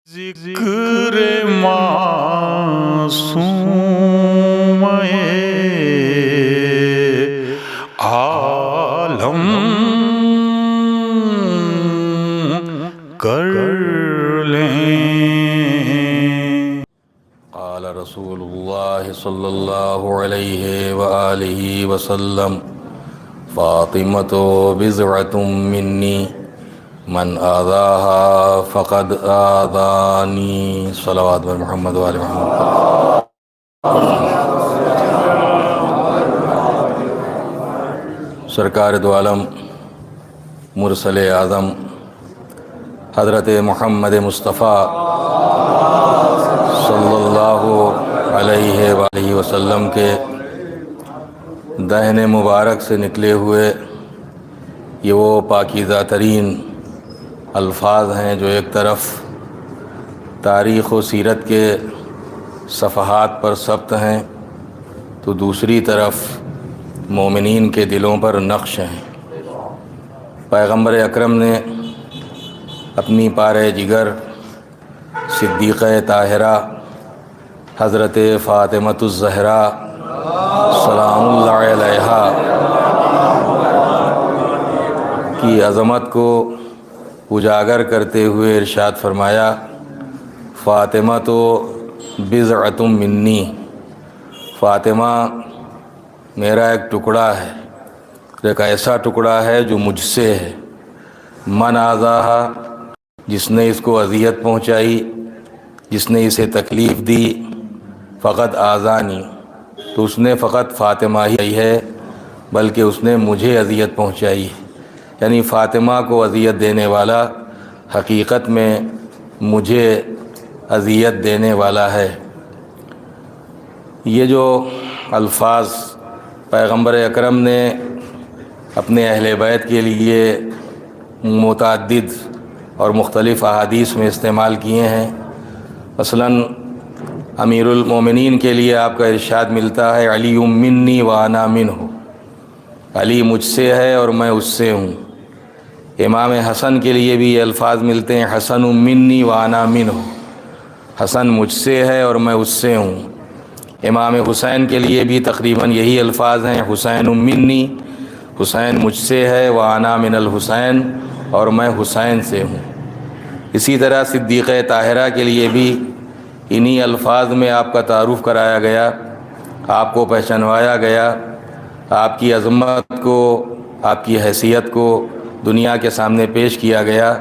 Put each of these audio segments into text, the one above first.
ذکر معصوم عالم کر لیں۔ قال رسول اللہ صلی اللہ علیہ وآلہ وسلم فاطمۃ بضعۃ منی من آذاها فقد آذانی۔ صلوات محمد وآل محمد۔ سرکار دو عالم مرسل اعظم حضرت محمد مصطفیٰ صلی اللہ علیہ وآلہ وسلم کے دہن مبارک سے نکلے ہوئے یہ وہ پاکیزہ ترین الفاظ ہیں جو ایک طرف تاریخ و سیرت کے صفحات پر ثبت ہیں تو دوسری طرف مومنین کے دلوں پر نقش ہیں۔ پیغمبر اکرم نے اپنی پارے جگر صدیقہ طاہرہ حضرت فاطمۃ الزہراء سلام اللہ علیہا کی عظمت کو اجاگر کرتے ہوئے ارشاد فرمایا، فاطمہ تو بضعۃ منی، فاطمہ میرا ایک ٹکڑا ہے، ایک ایسا ٹکڑا ہے جو مجھ سے ہے۔ من آذاہا، جس نے اس کو اذیت پہنچائی، جس نے اسے تکلیف دی، فقط آذانی، تو اس نے فقط فاطمہ ہی ہے بلکہ اس نے مجھے اذیت پہنچائی ہے۔ یعنی فاطمہ کو اذیت دینے والا حقیقت میں مجھے اذیت دینے والا ہے۔ یہ جو الفاظ پیغمبر اکرم نے اپنے اہل بیت کے لیے متعدد اور مختلف احادیث میں استعمال کیے ہیں، مثلاً امیر المومنین کے لیے آپ کا ارشاد ملتا ہے، علی منی وانا منہ، علی مجھ سے ہے اور میں اس سے ہوں۔ امام حسن کے لیے بھی یہ الفاظ ملتے ہیں، حسن منی وانا منہ، حسن مجھ سے ہے اور میں اس سے ہوں۔ امام حسین کے لیے بھی تقریباً یہی الفاظ ہیں، حسین منی، حسین مجھ سے ہے، وانا من الحسین، اور میں حسین سے ہوں۔ اسی طرح صدیقہ طاہرہ کے لیے بھی انہی الفاظ میں آپ کا تعارف کرایا گیا، آپ کو پہچنوایا گیا، آپ کی عظمت کو، آپ کی حیثیت کو دنیا کے سامنے پیش کیا گیا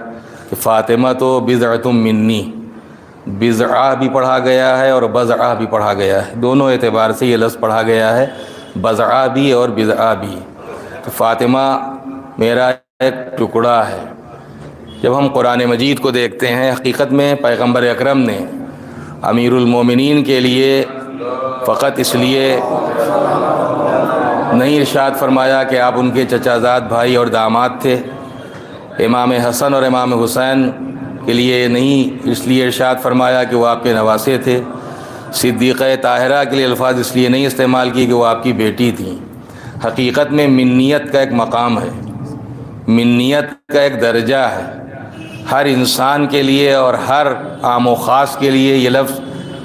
کہ فاطمہ تو بضعۃ منی، بضعہ بھی پڑھا گیا ہے اور بضعہ بھی پڑھا گیا ہے، دونوں اعتبار سے یہ لفظ پڑھا گیا ہے، بضعہ بھی اور بضعہ بھی۔ تو فاطمہ میرا ایک ٹکڑا ہے۔ جب ہم قرآن مجید کو دیکھتے ہیں، حقیقت میں پیغمبر اکرم نے امیر المومنین کے لیے فقط اس لیے نہیں ارشاد فرمایا کہ آپ ان کے چچا زاد بھائی اور داماد تھے، امام حسن اور امام حسین کے لیے نہیں اس لیے ارشاد فرمایا کہ وہ آپ کے نواسے تھے، صدیقہ طاہرہ کے لیے الفاظ اس لیے نہیں استعمال کی کہ وہ آپ کی بیٹی تھیں۔ حقیقت میں منیت کا ایک مقام ہے، منیت کا ایک درجہ ہے، ہر انسان کے لیے اور ہر عام و خاص کے لیے یہ لفظ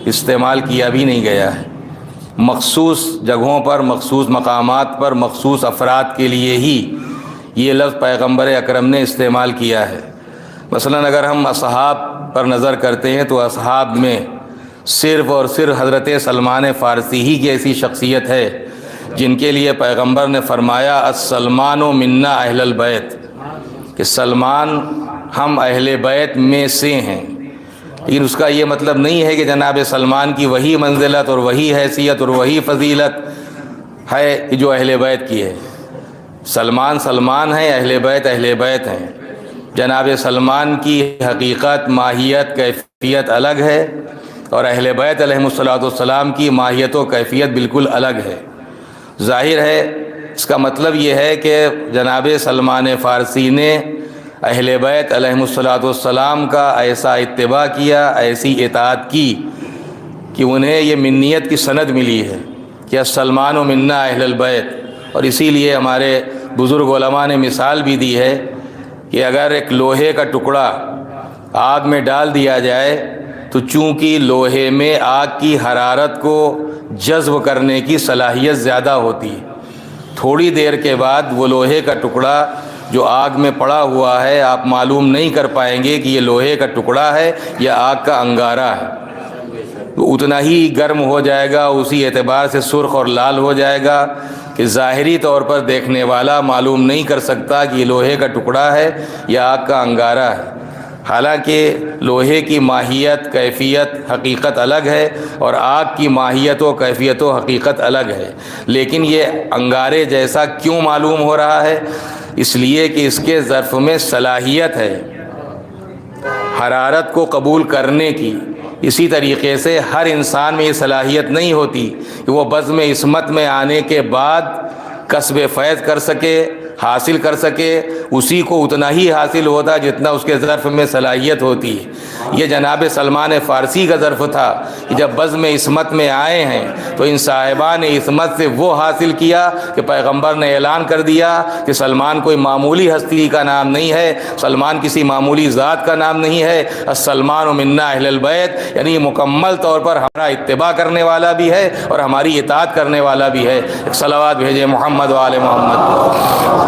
استعمال کیا بھی نہیں گیا ہے۔ مخصوص جگہوں پر، مخصوص مقامات پر، مخصوص افراد کے لیے ہی یہ لفظ پیغمبر اکرم نے استعمال کیا ہے۔ مثلا اگر ہم اصحاب پر نظر کرتے ہیں تو اصحاب میں صرف اور صرف حضرت سلمان فارسی ہی کی ایسی شخصیت ہے جن کے لیے پیغمبر نے فرمایا السلمان منا اہل البیت، کہ سلمان ہم اہل بیت میں سے ہیں۔ لیکن اس کا یہ مطلب نہیں ہے کہ جناب سلمان کی وہی منزلت اور وہی حیثیت اور وہی فضیلت ہے جو اہل بیت کی ہے۔ سلمان سلمان ہیں، اہل بیت ہیں۔ جناب سلمان کی حقیقت، ماہیت، کیفیت الگ ہے، اور اہل بیت علیہم الصلوۃ والسلام کی ماہیت و کیفیت بالکل الگ ہے۔ ظاہر ہے اس کا مطلب یہ ہے کہ جناب سلمان فارسی نے اہل بیت علیہم الصلوۃ والسلام کا ایسا اتباع کیا، ایسی اطاعت کی کہ انہیں یہ منیت کی سند ملی ہے کہ السلمان منا اہل البیت۔ اور اسی لیے ہمارے بزرگ علماء نے مثال بھی دی ہے کہ اگر ایک لوہے کا ٹکڑا آگ میں ڈال دیا جائے تو چونکہ لوہے میں آگ کی حرارت کو جذب کرنے کی صلاحیت زیادہ ہوتی ہے، تھوڑی دیر کے بعد وہ لوہے کا ٹکڑا جو آگ میں پڑا ہوا ہے آپ معلوم نہیں کر پائیں گے کہ یہ لوہے کا ٹکڑا ہے یا آگ کا انگارہ ہے، تو اتنا ہی گرم ہو جائے گا، اسی اعتبار سے سرخ اور لال ہو جائے گا کہ ظاہری طور پر دیکھنے والا معلوم نہیں کر سکتا کہ یہ لوہے کا ٹکڑا ہے یا آگ کا انگارہ ہے۔ حالانکہ لوہے کی ماہیت، کیفیت، حقیقت الگ ہے اور آگ کی ماہیت و کیفیت و حقیقت الگ ہے، لیکن یہ انگارے جیسا کیوں معلوم ہو رہا ہے؟ اس لیے کہ اس کے ظرف میں صلاحیت ہے حرارت کو قبول کرنے کی۔ اسی طریقے سے ہر انسان میں یہ صلاحیت نہیں ہوتی کہ وہ بزم عصمت میں آنے کے بعد کسب فیض کر سکے، حاصل کر سکے، اسی کو اتنا ہی حاصل ہوتا جتنا اس کے ظرف میں صلاحیت ہوتی ہے۔ یہ جناب سلمان فارسی کا ظرف تھا کہ جب بزم عصمت میں آئے ہیں تو ان صاحبان عصمت سے وہ حاصل کیا کہ پیغمبر نے اعلان کر دیا کہ سلمان کوئی معمولی ہستی کا نام نہیں ہے، سلمان کسی معمولی ذات کا نام نہیں ہے، السلمان منا اہل البیت، یعنی مکمل طور پر ہمارا اتباع کرنے والا بھی ہے اور ہماری اطاعت کرنے والا بھی ہے۔ ایک صلوات بھیجے محمد و آل محمد۔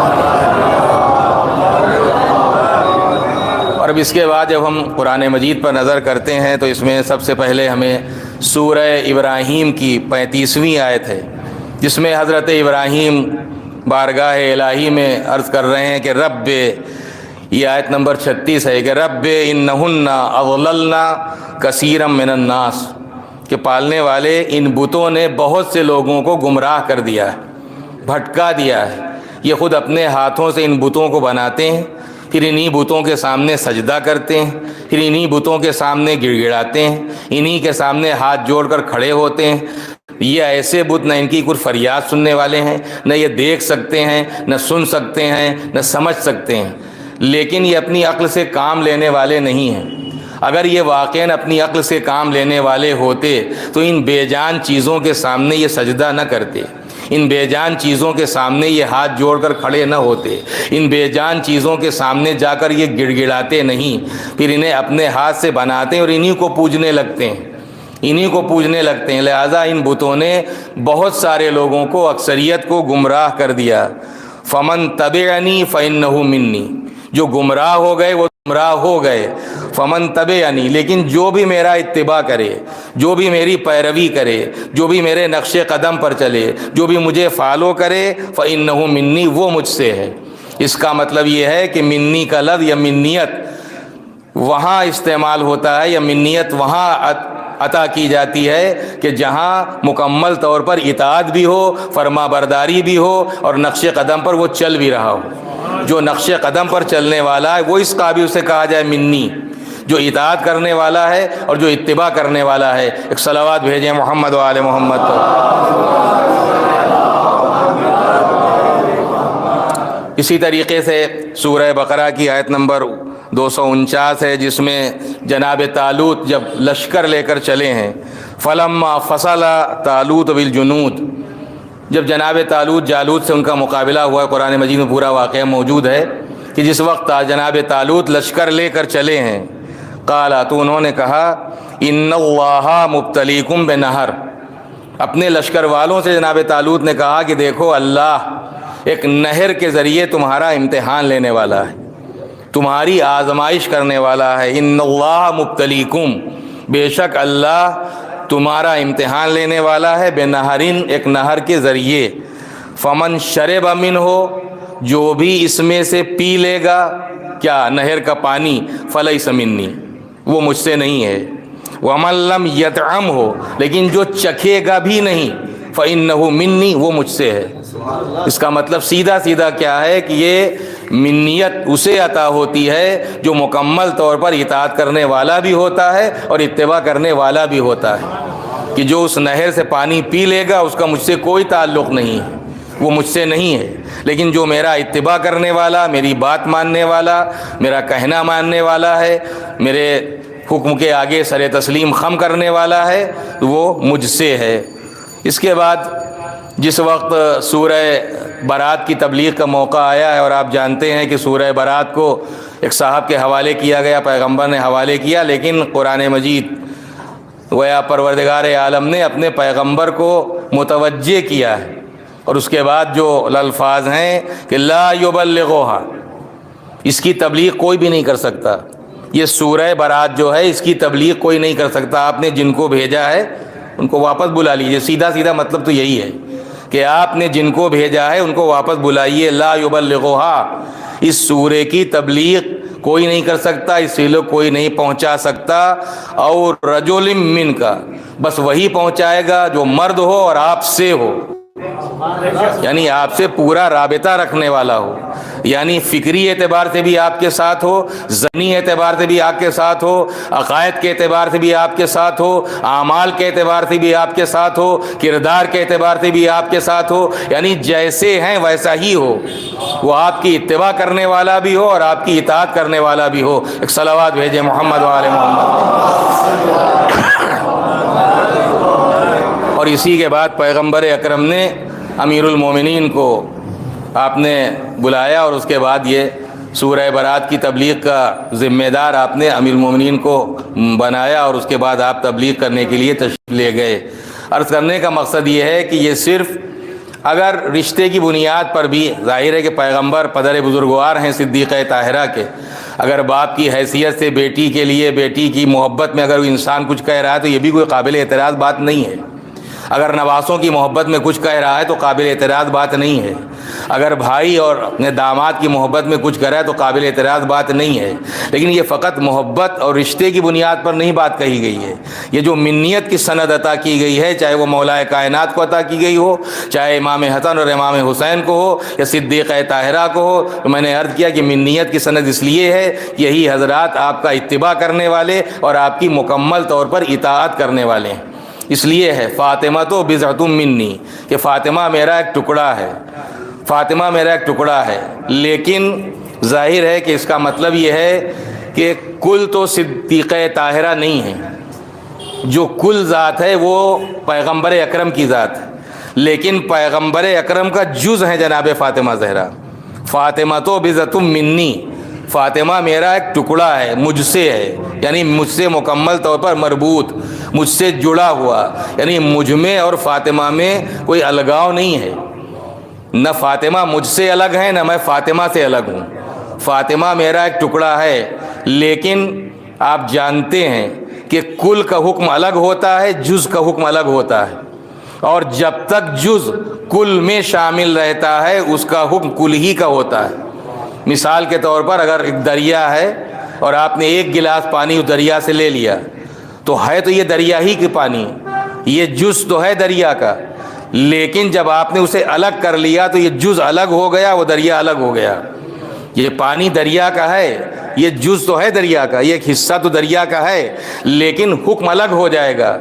اور اب اس کے بعد جب ہم قرآن مجید پر نظر کرتے ہیں تو اس میں سب سے پہلے ہمیں سورہ ابراہیم کی 35ویں آیت ہے، جس میں حضرت ابراہیم بارگاہ الہی میں عرض کر رہے ہیں کہ رب، یہ آیت نمبر 36 ہے کہ رب انہن اضللن کثیرا من الناس، کہ پالنے والے ان بتوں نے بہت سے لوگوں کو گمراہ کر دیا ہے، بھٹکا دیا ہے۔ یہ خود اپنے ہاتھوں سے ان بتوں کو بناتے ہیں، پھر انہی بتوں کے سامنے سجدہ کرتے ہیں، پھر انہی بتوں کے سامنے گڑ گڑاتے ہیں، انہی کے سامنے ہاتھ جوڑ کر کھڑے ہوتے ہیں۔ یہ ایسے بت نہ ان کی کوئی فریاد سننے والے ہیں، نہ یہ دیکھ سکتے ہیں، نہ سن سکتے ہیں، نہ سمجھ سکتے ہیں، لیکن یہ اپنی عقل سے کام لینے والے نہیں ہیں۔ اگر یہ واقعاً اپنی عقل سے کام لینے والے ہوتے تو ان بے جان چیزوں کے سامنے یہ سجدہ نہ کرتے، ان بے جان چیزوں کے سامنے یہ ہاتھ جوڑ کر کھڑے نہ ہوتے، ان بے جان چیزوں کے سامنے جا کر یہ گڑ گڑاتے نہیں، پھر انہیں اپنے ہاتھ سے بناتے ہیں اور انہی کو پوجنے لگتے ہیں، انہی کو پوجنے لگتے ہیں۔ لہٰذا ان بتوں نے بہت سارے لوگوں کو، اکثریت کو گمراہ کر دیا۔ فمن تبعنی فانہ منی، جو گمراہ ہو گئے وہ گمراہ ہو گئے۔ فمن تبعنی، لیکن جو بھی میرا اتباع کرے، جو بھی میری پیروی کرے، جو بھی میرے نقش قدم پر چلے، جو بھی مجھے فالو کرے، فانہ منی، وہ مجھ سے ہے۔ اس کا مطلب یہ ہے کہ منی کا لفظ یا منیت وہاں استعمال ہوتا ہے یا منیت وہاں عطا کی جاتی ہے کہ جہاں مکمل طور پر اطاعت بھی ہو، فرما برداری بھی ہو اور نقش قدم پر وہ چل بھی رہا ہو۔ جو نقش قدم پر چلنے والا ہے وہ اس قابل سے کہا جائے منی، جو اطاعت کرنے والا ہے اور جو اتباع کرنے والا ہے۔ ایک صلوات بھیجیں محمد و آل محمد پر۔ اسی طریقے سے سورہ بقرہ کی آیت نمبر 249 ہے، جس میں جناب طالوت جب لشکر لے کر چلے ہیں، فلما فصل طالوت بالجنود، جب جناب طالوت جالوت سے ان کا مقابلہ ہوا، قرآن مجید میں پورا واقعہ موجود ہے کہ جس وقت جناب طالوت لشکر لے کر چلے ہیں، قال، تو انہوں نے کہا، ان اللہ مبتلیکم بنہر، اپنے لشکر والوں سے جناب طالوت نے کہا کہ دیکھو اللہ ایک نہر کے ذریعے تمہارا امتحان لینے والا ہے، تمہاری آزمائش کرنے والا ہے۔ ان اللہ مبتلیکم، بے شک اللہ تمہارا امتحان لینے والا ہے، بنہرین، ایک نہر کے ذریعے۔ فمن شرب منہ، جو بھی اس میں سے پی لے گا، کیا نہر کا پانی، فلیس منی، وہ مجھ سے نہیں ہے۔ ومن لم یطعمہ، لیکن جو چکھے گا بھی نہیں، فإنہ منی، وہ مجھ سے ہے۔ اس کا مطلب سیدھا سیدھا کیا ہے کہ یہ منیت اسے عطا ہوتی ہے جو مکمل طور پر اطاعت کرنے والا بھی ہوتا ہے اور اتباع کرنے والا بھی ہوتا ہے، کہ جو اس نہر سے پانی پی لے گا اس کا مجھ سے کوئی تعلق نہیں ہے، وہ مجھ سے نہیں ہے، لیکن جو میرا اتباع کرنے والا، میری بات ماننے والا، میرا کہنا ماننے والا ہے، میرے حکم کے آگے سر تسلیم خم کرنے والا ہے، وہ مجھ سے ہے۔ اس کے بعد جس وقت سورہ برات کی تبلیغ کا موقع آیا ہے، اور آپ جانتے ہیں کہ سورہ برات کو ایک صاحب کے حوالے کیا گیا، پیغمبر نے حوالے کیا، لیکن قرآن مجید گویا پروردگار عالم نے اپنے پیغمبر کو متوجہ کیا ہے، اور اس کے بعد جو الفاظ ہیں کہ لا یبلغھا، اس کی تبلیغ کوئی بھی نہیں کر سکتا۔ یہ سورہ برات جو ہے اس کی تبلیغ کوئی نہیں کر سکتا، آپ نے جن کو بھیجا ہے ان کو واپس بلا لیجئے۔ سیدھا سیدھا مطلب تو یہی ہے کہ آپ نے جن کو بھیجا ہے ان کو واپس بلائیے۔ لا یبلغھا، اس سورے کی تبلیغ کوئی نہیں کر سکتا، اس سے لوگ کوئی نہیں پہنچا سکتا، اور رجل من کا، بس وہی پہنچائے گا جو مرد ہو اور آپ سے ہو، یعنی آپ سے پورا رابطہ رکھنے والا ہو، یعنی فکری اعتبار سے بھی آپ کے ساتھ ہو، ذہنی اعتبار سے بھی آپ کے ساتھ ہو، عقائد کے اعتبار سے بھی آپ کے ساتھ ہو، اعمال کے اعتبار سے بھی آپ کے ساتھ ہو، کردار کے اعتبار سے بھی آپ کے ساتھ ہو، یعنی جیسے ہیں ویسا ہی ہو، وہ آپ کی اتباع کرنے والا بھی ہو اور آپ کی اطاعت کرنے والا بھی ہو۔ ایک صلوات بھیجے محمد و آل محمد۔ اور اسی کے بعد پیغمبر اکرم نے امیر المومنین کو آپ نے بلایا، اور اس کے بعد یہ سورہ برات کی تبلیغ کا ذمہ دار آپ نے امیر المومنین کو بنایا، اور اس کے بعد آپ تبلیغ کرنے کے لیے تشریف لے گئے۔ عرض کرنے کا مقصد یہ ہے کہ یہ صرف اگر رشتے کی بنیاد پر بھی، ظاہر ہے کہ پیغمبر پدر بزرگوار ہیں صدیقہ طاہرہ کے، اگر باپ کی حیثیت سے بیٹی کے لیے، بیٹی کی محبت میں اگر انسان کچھ کہہ رہا ہے تو یہ بھی کوئی قابل اعتراض بات نہیں ہے۔ اگر نواسوں کی محبت میں کچھ کہہ رہا ہے تو قابل اعتراض بات نہیں ہے۔ اگر بھائی اور اپنے داماد کی محبت میں کچھ کہہ رہا ہے تو قابل اعتراض بات نہیں ہے، لیکن یہ فقط محبت اور رشتے کی بنیاد پر نہیں بات کہی گئی ہے۔ یہ جو منیت کی سند عطا کی گئی ہے، چاہے وہ مولا کائنات کو عطا کی گئی ہو، چاہے امام حسن اور امام حسین کو ہو، یا صدیقہ طاہرہ کو ہو، تو میں نے عرض کیا کہ منیت کی سند اس لیے ہے کہ یہی حضرات آپ کا اتباع کرنے والے اور آپ کی مکمل طور پر اطاعت کرنے والے ہیں۔ اس لیے ہے فاطمہ تو بضعۃ منی، کہ فاطمہ میرا ایک ٹکڑا ہے، فاطمہ میرا ایک ٹکڑا ہے، لیکن ظاہر ہے کہ اس کا مطلب یہ ہے کہ کل تو صدیقہ طاہرہ نہیں ہے، جو کل ذات ہے وہ پیغمبر اکرم کی ذات ہے، لیکن پیغمبر اکرم کا جز ہے جناب فاطمہ زہرا۔ فاطمہ تو بضعۃ منی، فاطمہ میرا ایک ٹکڑا ہے، مجھ سے ہے، یعنی مجھ سے مکمل طور پر مربوط، مجھ سے جڑا ہوا، یعنی مجھ میں اور فاطمہ میں کوئی الگاؤ نہیں ہے۔ نہ فاطمہ مجھ سے الگ ہے، نہ میں فاطمہ سے الگ ہوں۔ فاطمہ میرا ایک ٹکڑا ہے، لیکن آپ جانتے ہیں کہ کل کا حکم الگ ہوتا ہے، جز کا حکم الگ ہوتا ہے، اور جب تک جز کل میں شامل رہتا ہے اس کا حکم کل ہی کا ہوتا ہے۔ مثال کے طور پر اگر ایک دریا ہے اور آپ نے ایک گلاس پانی اس دریا سے لے لیا، تو ہے تو یہ دریا ہی کے پانی، یہ جز تو ہے دریا کا، لیکن جب آپ نے اسے الگ کر لیا تو یہ جز الگ ہو گیا، وہ دریا الگ ہو گیا۔ یہ پانی دریا کا ہے، یہ جز تو ہے دریا کا، یہ ایک حصہ تو دریا کا ہے، لیکن حکم الگ ہو جائے گا۔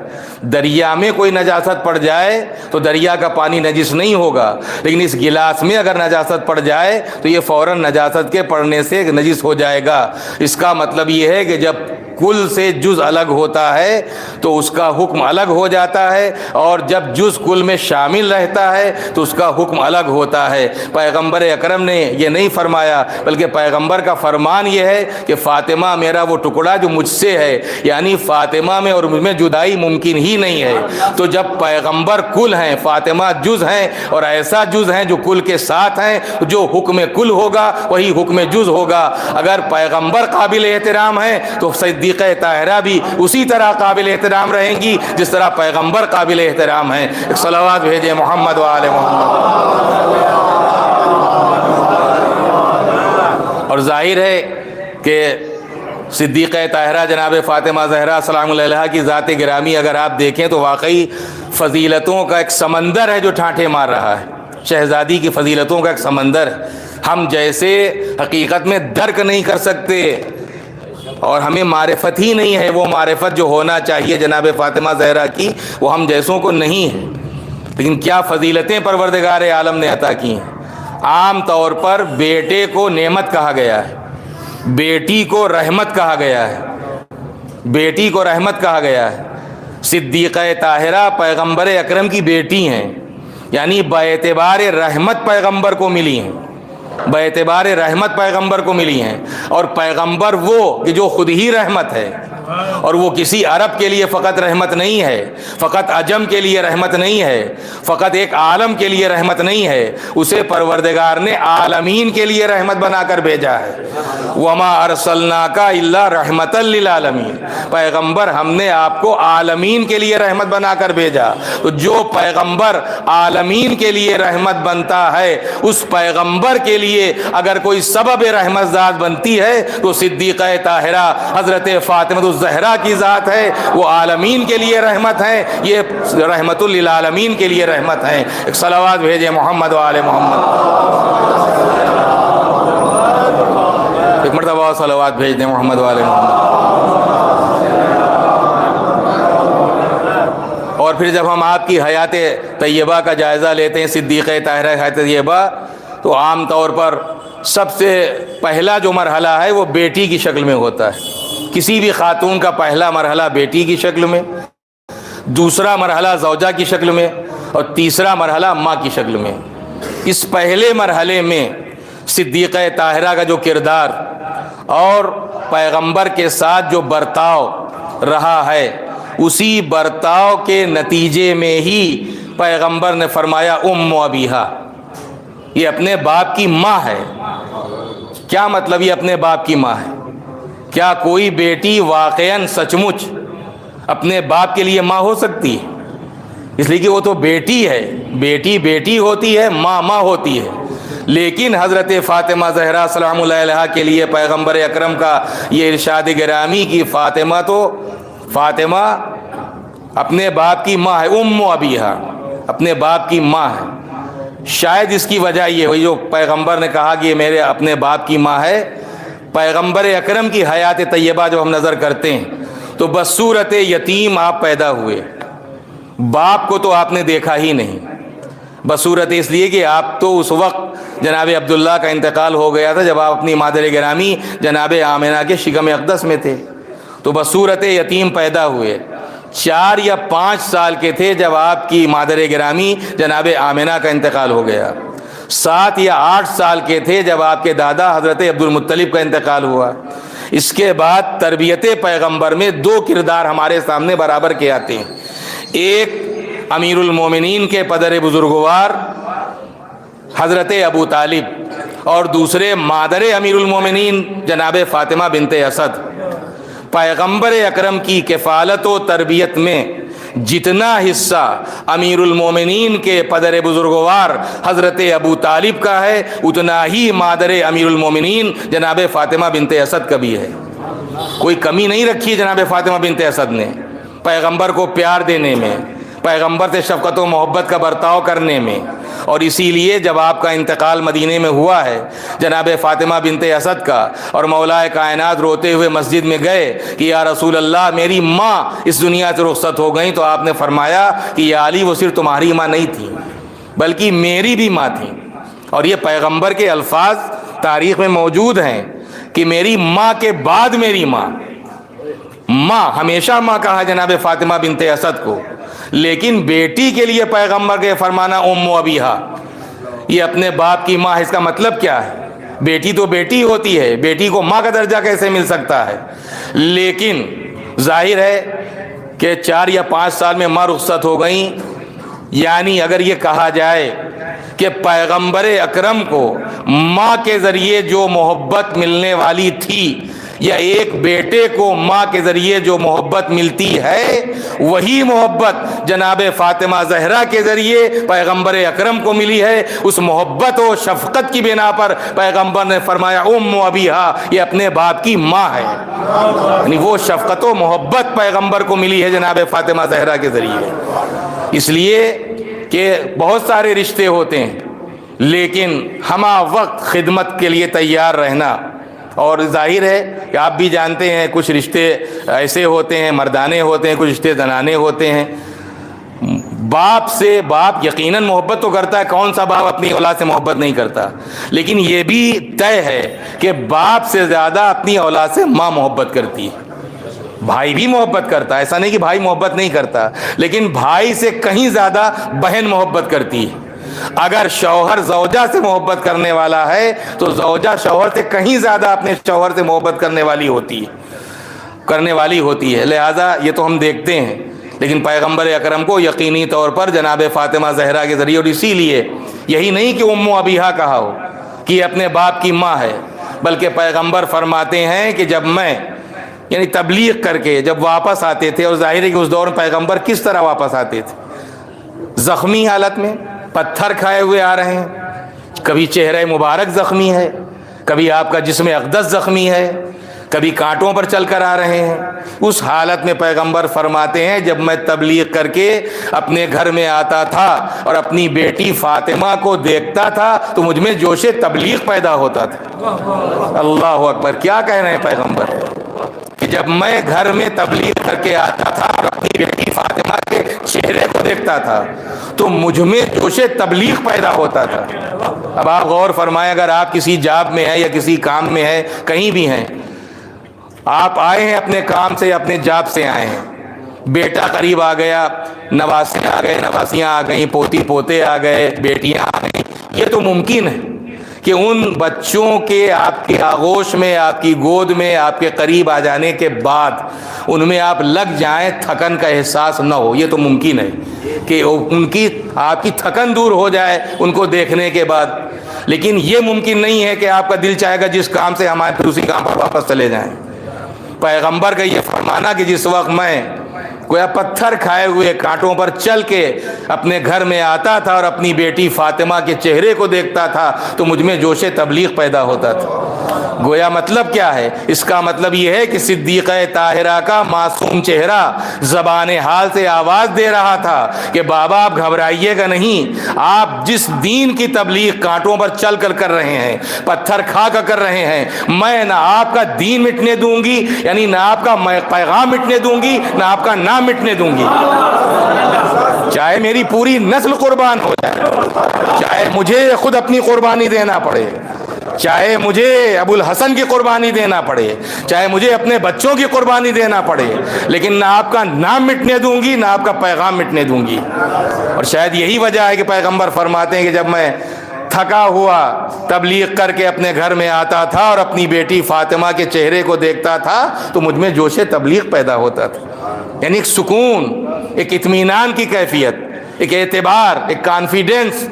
دریا میں کوئی نجاست پڑ جائے تو دریا کا پانی نجس نہیں ہوگا، لیکن اس گلاس میں اگر نجاست پڑ جائے تو یہ فوراً نجاست کے پڑنے سے نجس ہو جائے گا۔ اس کا مطلب یہ ہے کہ جب کل سے جز الگ ہوتا ہے تو اس کا حکم الگ ہو جاتا ہے، اور جب جز کل میں شامل رہتا ہے تو اس کا حکم الگ ہوتا ہے۔ پیغمبر اکرم نے یہ نہیں فرمایا، بلکہ پیغمبر کا فرمان یہ ہے کہ فاطمہ میرا وہ ٹکڑا جو مجھ سے ہے، یعنی فاطمہ میں اور مجھ میں جدائی ممکن ہی نہیں ہے۔ تو جب پیغمبر کل ہیں، فاطمہ جز ہیں، اور ایسا جز ہیں جو کل کے ساتھ ہیں، جو حکم کل ہوگا وہی حکم جز ہوگا۔ اگر پیغمبر قابل احترام ہیں تو صدیقہ طاہرہ بھی اسی طرح قابل احترام رہیں گی جس طرح پیغمبر قابل احترام ہیں۔ ایک صلوات بھیجیں محمد و آل محمد۔ اور ظاہر ہے کہ صدیقہ طاہرہ جناب فاطمہ زہرا سلام اللہ علیہا کی ذات گرامی اگر آپ دیکھیں تو واقعی فضیلتوں کا ایک سمندر ہے جو ٹھانٹے مار رہا ہے۔ شہزادی کی فضیلتوں کا ایک سمندر ہے، ہم جیسے حقیقت میں درک نہیں کر سکتے، اور ہمیں معرفت ہی نہیں ہے وہ معرفت جو ہونا چاہیے جناب فاطمہ زہرا کی، وہ ہم جیسوں کو نہیں ہے۔ لیکن کیا فضیلتیں پروردگار عالم نے عطا کی ہیں۔ عام طور پر بیٹے کو نعمت کہا گیا ہے، بیٹی کو رحمت کہا گیا ہے، بیٹی کو رحمت کہا گیا ہے۔ صدیقہ طاہرہ پیغمبر اکرم کی بیٹی ہیں، یعنی باعتبار رحمت پیغمبر کو ملی ہیں، باعتبار رحمت پیغمبر کو ملی ہیں، اور پیغمبر وہ کہ جو خود ہی رحمت ہے، اور وہ کسی عرب کے لیے فقط رحمت نہیں ہے، فقط عجم کے لیے رحمت نہیں ہے، فقط ایک عالم کے لیے رحمت نہیں ہے، اسے پروردگار نے عالمین کے لیے رحمت بنا کر بھیجا ہے۔ وما ارسلناک الا رحمتا للعالمین، پیغمبر ہم نے آپ کو عالمین کے لیے رحمت بنا کر بھیجا۔ تو جو پیغمبر عالمین کے لیے رحمت بنتا ہے، اس پیغمبر کے لیے اگر کوئی سبب رحمت ذات بنتی ہے تو صدیقہ طاہرہ حضرت فاطمہ الزہرا کی ذات ہے، وہ عالمین کے لیے رحمت ہے، یہ رحمت للعالمین کے لیے رحمت ہے۔ ایک صلوات بھیجے محمد و آل محمد، ایک مرتبہ صلوات بھیج دیں محمد و آل محمد۔ اور پھر جب ہم آپ کی حیات طیبہ کا جائزہ لیتے ہیں، صدیقہ طاہرہ حیات طیبہ، تو عام طور پر سب سے پہلا جو مرحلہ ہے وہ بیٹی کی شکل میں ہوتا ہے۔ کسی بھی خاتون کا پہلا مرحلہ بیٹی کی شکل میں، دوسرا مرحلہ زوجہ کی شکل میں، اور تیسرا مرحلہ ماں کی شکل میں۔ اس پہلے مرحلے میں صدیقہ طاہرہ کا جو کردار اور پیغمبر کے ساتھ جو برتاؤ رہا ہے، اسی برتاؤ کے نتیجے میں ہی پیغمبر نے فرمایا ام ابیہا، یہ اپنے باپ کی ماں ہے۔ کیا مطلب یہ اپنے باپ کی ماں ہے؟ کیا کوئی بیٹی واقعاً سچ مچ اپنے باپ کے لیے ماں ہو سکتی ہے؟ اس لیے کہ وہ تو بیٹی ہے، بیٹی بیٹی ہوتی ہے، ماں ماں ہوتی ہے۔ لیکن حضرت فاطمہ زہرا سلام اللہ علیہا کے لیے پیغمبر اکرم کا یہ ارشاد گرامی کی فاطمہ اپنے باپ کی ماں ہے، ام ابیہا، اپنے باپ کی ماں ہے۔ شاید اس کی وجہ یہ ہوئی جو پیغمبر نے کہا کہ یہ میرے اپنے باپ کی ماں ہے، پیغمبر اکرم کی حیات طیبہ جو ہم نظر کرتے ہیں تو بصورت یتیم آپ پیدا ہوئے، باپ کو تو آپ نے دیکھا ہی نہیں، بصورت اس لیے کہ آپ تو اس وقت جناب عبداللہ کا انتقال ہو گیا تھا جب آپ اپنی مادر گرامی جناب آمنہ کے شکم اقدس میں تھے، تو بصورت یتیم پیدا ہوئے۔ 4 یا 5 سال کے تھے جب آپ کی مادر گرامی جناب آمنہ کا انتقال ہو گیا، 7 یا 8 سال کے تھے جب آپ کے دادا حضرت عبد المطلب کا انتقال ہوا۔ اس کے بعد تربیت پیغمبر میں 2 کردار ہمارے سامنے برابر کے آتے ہیں، ایک امیر المومنین کے پدر بزرگوار حضرت ابو طالب، اور دوسرے مادر امیر المومنین جناب فاطمہ بنت اسد۔ پیغمبر اکرم کی کفالت و تربیت میں جتنا حصہ امیر المومنین کے پدر بزرگوار حضرت ابو طالب کا ہے، اتنا ہی مادر امیر المومنین جناب فاطمہ بنت اسد کا بھی ہے۔ کوئی کمی نہیں رکھی جناب فاطمہ بنت اسد نے پیغمبر کو پیار دینے میں، پیغمبر سے شفقت و محبت کا برتاؤ کرنے میں، اور اسی لیے جب آپ کا انتقال مدینے میں ہوا ہے جناب فاطمہ بنت اسد کا، اور مولا کائنات روتے ہوئے مسجد میں گئے کہ یا رسول اللہ میری ماں اس دنیا سے رخصت ہو گئیں، تو آپ نے فرمایا کہ یا علی وہ صرف تمہاری ماں نہیں تھی بلکہ میری بھی ماں تھی، اور یہ پیغمبر کے الفاظ تاریخ میں موجود ہیں کہ میری ماں کے بعد میری ماں ہمیشہ ماں کہا جناب فاطمہ بنت اسد کو، لیکن بیٹی کے لیے پیغمبر کے فرمانا ام ابیہا، یہ اپنے باپ کی ماں۔ اس کا مطلب کیا ہے؟ بیٹی تو بیٹی ہوتی ہے، بیٹی کو ماں کا درجہ کیسے مل سکتا ہے؟ لیکن ظاہر ہے کہ 4 یا 5 سال میں ماں رخصت ہو گئیں، یعنی اگر یہ کہا جائے کہ پیغمبر اکرم کو ماں کے ذریعے جو محبت ملنے والی تھی، یا ایک بیٹے کو ماں کے ذریعے جو محبت ملتی ہے، وہی محبت جناب فاطمہ زہرا کے ذریعے پیغمبر اکرم کو ملی ہے۔ اس محبت و شفقت کی بنا پر پیغمبر نے فرمایا ام ابیہا، یہ اپنے باپ کی ماں ہے، یعنی وہ شفقت و محبت پیغمبر کو ملی ہے جناب فاطمہ زہرا کے ذریعے۔ اس لیے کہ بہت سارے رشتے ہوتے ہیں، لیکن ہمہ وقت خدمت کے لیے تیار رہنا، اور ظاہر ہے کہ آپ بھی جانتے ہیں کچھ رشتے ایسے ہوتے ہیں مردانے ہوتے ہیں، کچھ رشتے زنانے ہوتے ہیں۔ باپ یقیناً محبت تو کرتا ہے، کون سا باپ اپنی اولاد سے محبت نہیں کرتا، لیکن یہ بھی طے ہے کہ باپ سے زیادہ اپنی اولاد سے ماں محبت کرتی ہے۔ بھائی بھی محبت کرتا ہے، ایسا نہیں کہ بھائی محبت نہیں کرتا، لیکن بھائی سے کہیں زیادہ بہن محبت کرتی ہے۔ اگر شوہر زوجہ سے محبت کرنے والا ہے تو زوجہ شوہر سے کہیں زیادہ اپنے شوہر سے محبت کرنے والی ہوتی ہے. لہٰذا یہ تو ہم دیکھتے ہیں، لیکن پیغمبر اکرم کو یقینی طور پر جناب فاطمہ زہرا کے ذریعے، اور اسی لیے یہی نہیں کہ ام ابیہا کہا ہو کہ یہ اپنے باپ کی ماں ہے، بلکہ پیغمبر فرماتے ہیں کہ جب میں یعنی تبلیغ کر کے جب واپس آتے تھے، اور ظاہر ہے کہ اس دور میں پیغمبر کس طرح واپس آتے تھے، زخمی حالت میں، پتھر کھائے ہوئے آ رہے ہیں، کبھی چہرہ مبارک زخمی ہے، کبھی آپ کا جسم اقدس زخمی ہے، کبھی کانٹوں پر چل کر آ رہے ہیں. اس حالت میں پیغمبر فرماتے ہیں جب میں تبلیغ کر کے اپنے گھر میں آتا تھا اور اپنی بیٹی فاطمہ کو دیکھتا تھا تو مجھ میں جوش تبلیغ پیدا ہوتا تھا. اللہ اکبر! کیا کہہ رہے ہیں پیغمبر کہ جب میں گھر میں تبلیغ کر کے آتا تھا اور اپنی بیٹی فاطمہ کے چہرے کو دیکھتا تھا تو مجھ میں جوش تبلیغ پیدا ہوتا تھا. اب آپ غور فرمائیں، اگر آپ کسی جاب میں ہیں یا کسی کام میں ہیں، کہیں بھی ہیں، آپ آئے ہیں اپنے کام سے یا اپنے جاب سے آئے ہیں، بیٹا قریب آ گیا، نواسے آ گئے، نواسیاں آ گئیں، پوتی پوتے آ گئے، بیٹیاں آ گئیں، یہ تو ممکن ہے کہ ان بچوں کے آپ کی آغوش میں، آپ کی گود میں، آپ کے قریب آ جانے کے بعد ان میں آپ لگ جائیں، تھکن کا احساس نہ ہو. یہ تو ممکن ہے کہ ان کی آپ کی تھکن دور ہو جائے ان کو دیکھنے کے بعد، لیکن یہ ممکن نہیں ہے کہ آپ کا دل چاہے گا جس کام سے ہمارے پھر اسی کام پر واپس چلے جائیں. پیغمبر کا یہ فرمانا کہ جس وقت میں گویا پتھر کھائے ہوئے کانٹوں پر چل کے اپنے گھر میں آتا تھا اور اپنی بیٹی فاطمہ کے چہرے کو دیکھتا تھا تو مجھ میں جوش تبلیغ پیدا ہوتا تھا. گویا مطلب کیا ہے؟ اس کا مطلب یہ ہے کہ صدیقہ طاہرہ کا معصوم چہرہ زبان حال سے آواز دے رہا تھا کہ بابا آپ گھبرائیے گا نہیں، آپ جس دین کی تبلیغ کانٹوں پر چل کر کر رہے ہیں، پتھر کھا کر رہے ہیں، میں نہ آپ کا دین مٹنے دوں گی، یعنی نہ آپ کا پیغام مٹنے دوں گی، نہ آپ کا نام مٹنے دوں گی، چاہے میری پوری نسل قربان ہو جائے، چاہے مجھے خود اپنی قربانی دینا پڑے، چاہے مجھے ابو الحسن کی قربانی دینا پڑے، چاہے مجھے اپنے بچوں کی قربانی دینا پڑے، لیکن نہ آپ کا نام مٹنے دوں گی، نہ آپ کا پیغام مٹنے دوں گی. اور شاید یہی وجہ ہے کہ پیغمبر فرماتے ہیں کہ جب میں تھکا ہوا تبلیغ کر کے اپنے گھر میں آتا تھا اور اپنی بیٹی فاطمہ کے چہرے کو دیکھتا تھا تو مجھ میں جوش تبلیغ پیدا ہوتا تھا. یعنی ایک سکون، ایک اطمینان کی کیفیت، ایک اعتبار، ایک کانفیڈنس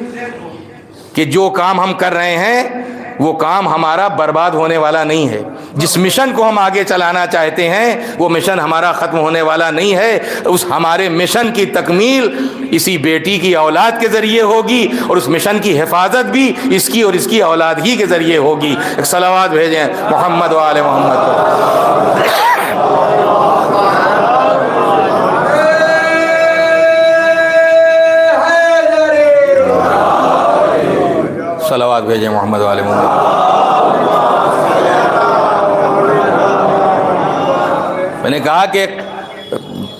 کہ جو کام ہم کر رہے ہیں وہ کام ہمارا برباد ہونے والا نہیں ہے. جس مشن کو ہم آگے چلانا چاہتے ہیں وہ مشن ہمارا ختم ہونے والا نہیں ہے. اس ہمارے مشن کی تکمیل اسی بیٹی کی اولاد کے ذریعے ہوگی، اور اس مشن کی حفاظت بھی اس کی اور اس کی اولاد ہی کے ذریعے ہوگی. ایک صلوات بھیجیں محمد و آل محمد پر. صلوات بھیجیں محمد والے محمد. میں نے کہا کہ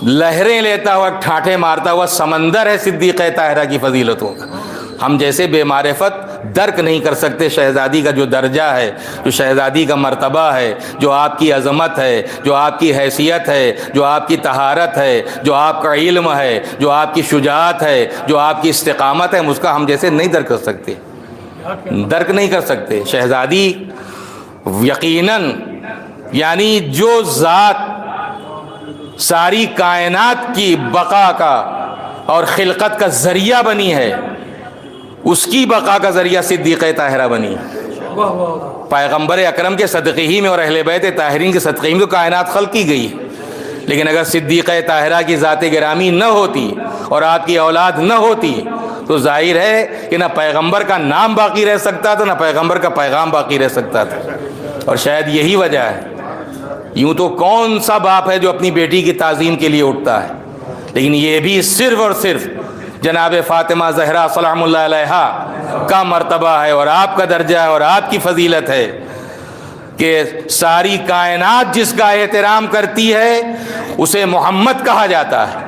لہریں لیتا ہوا، ٹھاٹھے مارتا ہوا سمندر ہے صدیقہ طاہرہ کی فضیلتوں کا. ہم جیسے بے معرفت درک نہیں کر سکتے شہزادی کا جو درجہ ہے، جو شہزادی کا مرتبہ ہے، جو آپ کی عظمت ہے، جو آپ کی حیثیت ہے، جو آپ کی طہارت ہے، جو آپ کا علم ہے، جو آپ کی شجاعت ہے، جو آپ کی استقامت ہے، اس کا ہم جیسے نہیں درک کر سکتے، درک نہیں کر سکتے. شہزادی یقیناً یعنی جو ذات ساری کائنات کی بقا کا اور خلقت کا ذریعہ بنی ہے، اس کی بقا کا ذریعہ صدیقہ طاہرہ بنی. پیغمبر اکرم کے صدقے ہی میں اور اہل بیت طاہرین کے صدقے میں تو کائنات خلق کی گئی، لیکن اگر صدیقہ طاہرہ کی ذات گرامی نہ ہوتی اور آپ کی اولاد نہ ہوتی تو ظاہر ہے کہ نہ پیغمبر کا نام باقی رہ سکتا تھا، نہ پیغمبر کا پیغام باقی رہ سکتا تھا. اور شاید یہی وجہ ہے، یوں تو کون سا باپ ہے جو اپنی بیٹی کی تعظیم کے لیے اٹھتا ہے، لیکن یہ بھی صرف اور صرف جناب فاطمہ زہرا سلام اللہ علیہا کا مرتبہ ہے اور آپ کا درجہ ہے اور آپ کی فضیلت ہے کہ ساری کائنات جس کا احترام کرتی ہے اسے محمد کہا جاتا ہے.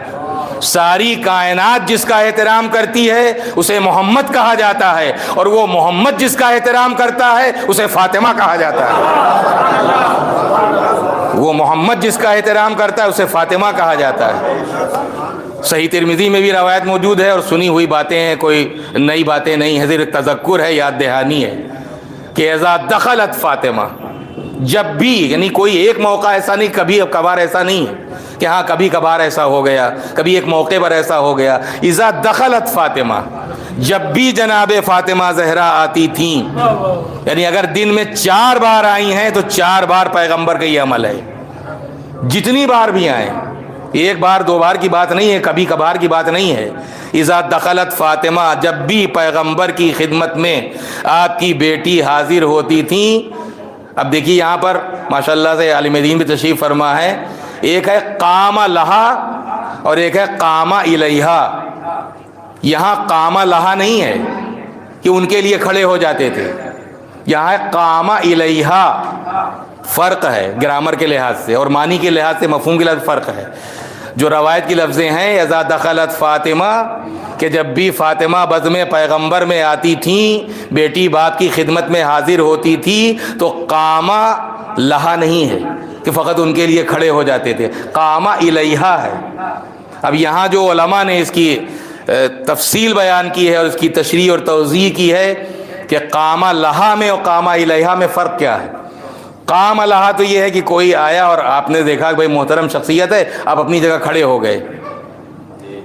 ساری کائنات جس کا احترام کرتی ہے اسے محمد کہا جاتا ہے، اور وہ محمد جس کا احترام کرتا ہے اسے فاطمہ کہا جاتا ہے. وہ محمد جس کا احترام کرتا ہے اسے فاطمہ کہا جاتا ہے. صحیح ترمذی میں بھی روایت موجود ہے، اور سنی ہوئی باتیں ہیں، کوئی نئی باتیں نہیں ہیں، صرف تذکر ہے، یاد دہانی ہے کہ اذا دخلت فاطمہ، جب بھی، یعنی کوئی ایک موقع ایسا نہیں، کبھی کبھار ایسا نہیں ہے کہ ہاں کبھی کبھار ایسا ہو گیا، کبھی ایک موقع پر ایسا ہو گیا، اذا دخلت فاطمہ، جب بھی جناب فاطمہ زہرا آتی تھیں، یعنی اگر دن میں 4 بار آئی ہیں تو 4 بار پیغمبر کا یہ عمل ہے، جتنی بار بھی آئیں، ایک بار 2 بار کی بات نہیں ہے، کبھی کبھار کی بات نہیں ہے۔ اذا دخلت فاطمہ، جب بھی پیغمبر کی خدمت میں آپ کی بیٹی حاضر ہوتی تھیں۔ اب دیکھیے یہاں پر ماشاءاللہ سے عالم دین بھی تشریف فرما ہے، ایک ہے قام لہا اور ایک ہے قام الیہا۔ یہاں قام لہا نہیں ہے کہ ان کے لیے کھڑے ہو جاتے تھے، یہاں ہے قام الیہا، فرق ہے گرامر کے لحاظ سے اور معنی کے لحاظ سے، مفہوم کے لحاظ فرق ہے۔ جو روایت کی لفظیں ہیں اذا دخلت فاطمہ، کہ جب بھی فاطمہ بزم پیغمبر میں آتی تھیں، بیٹی باپ کی خدمت میں حاضر ہوتی تھی، تو قام لہا نہیں ہے کہ فقط ان کے لیے کھڑے ہو جاتے تھے، قام الیہا ہے۔ اب یہاں جو علماء نے اس کی تفصیل بیان کی ہے اور اس کی تشریح اور توضیح کی ہے کہ قام لہا میں اور قام الیہا میں فرق کیا ہے۔ قام لہا تو یہ ہے کہ کوئی آیا اور آپ نے دیکھا کہ بھائی محترم شخصیت ہے، آپ اپنی جگہ کھڑے ہو گئے،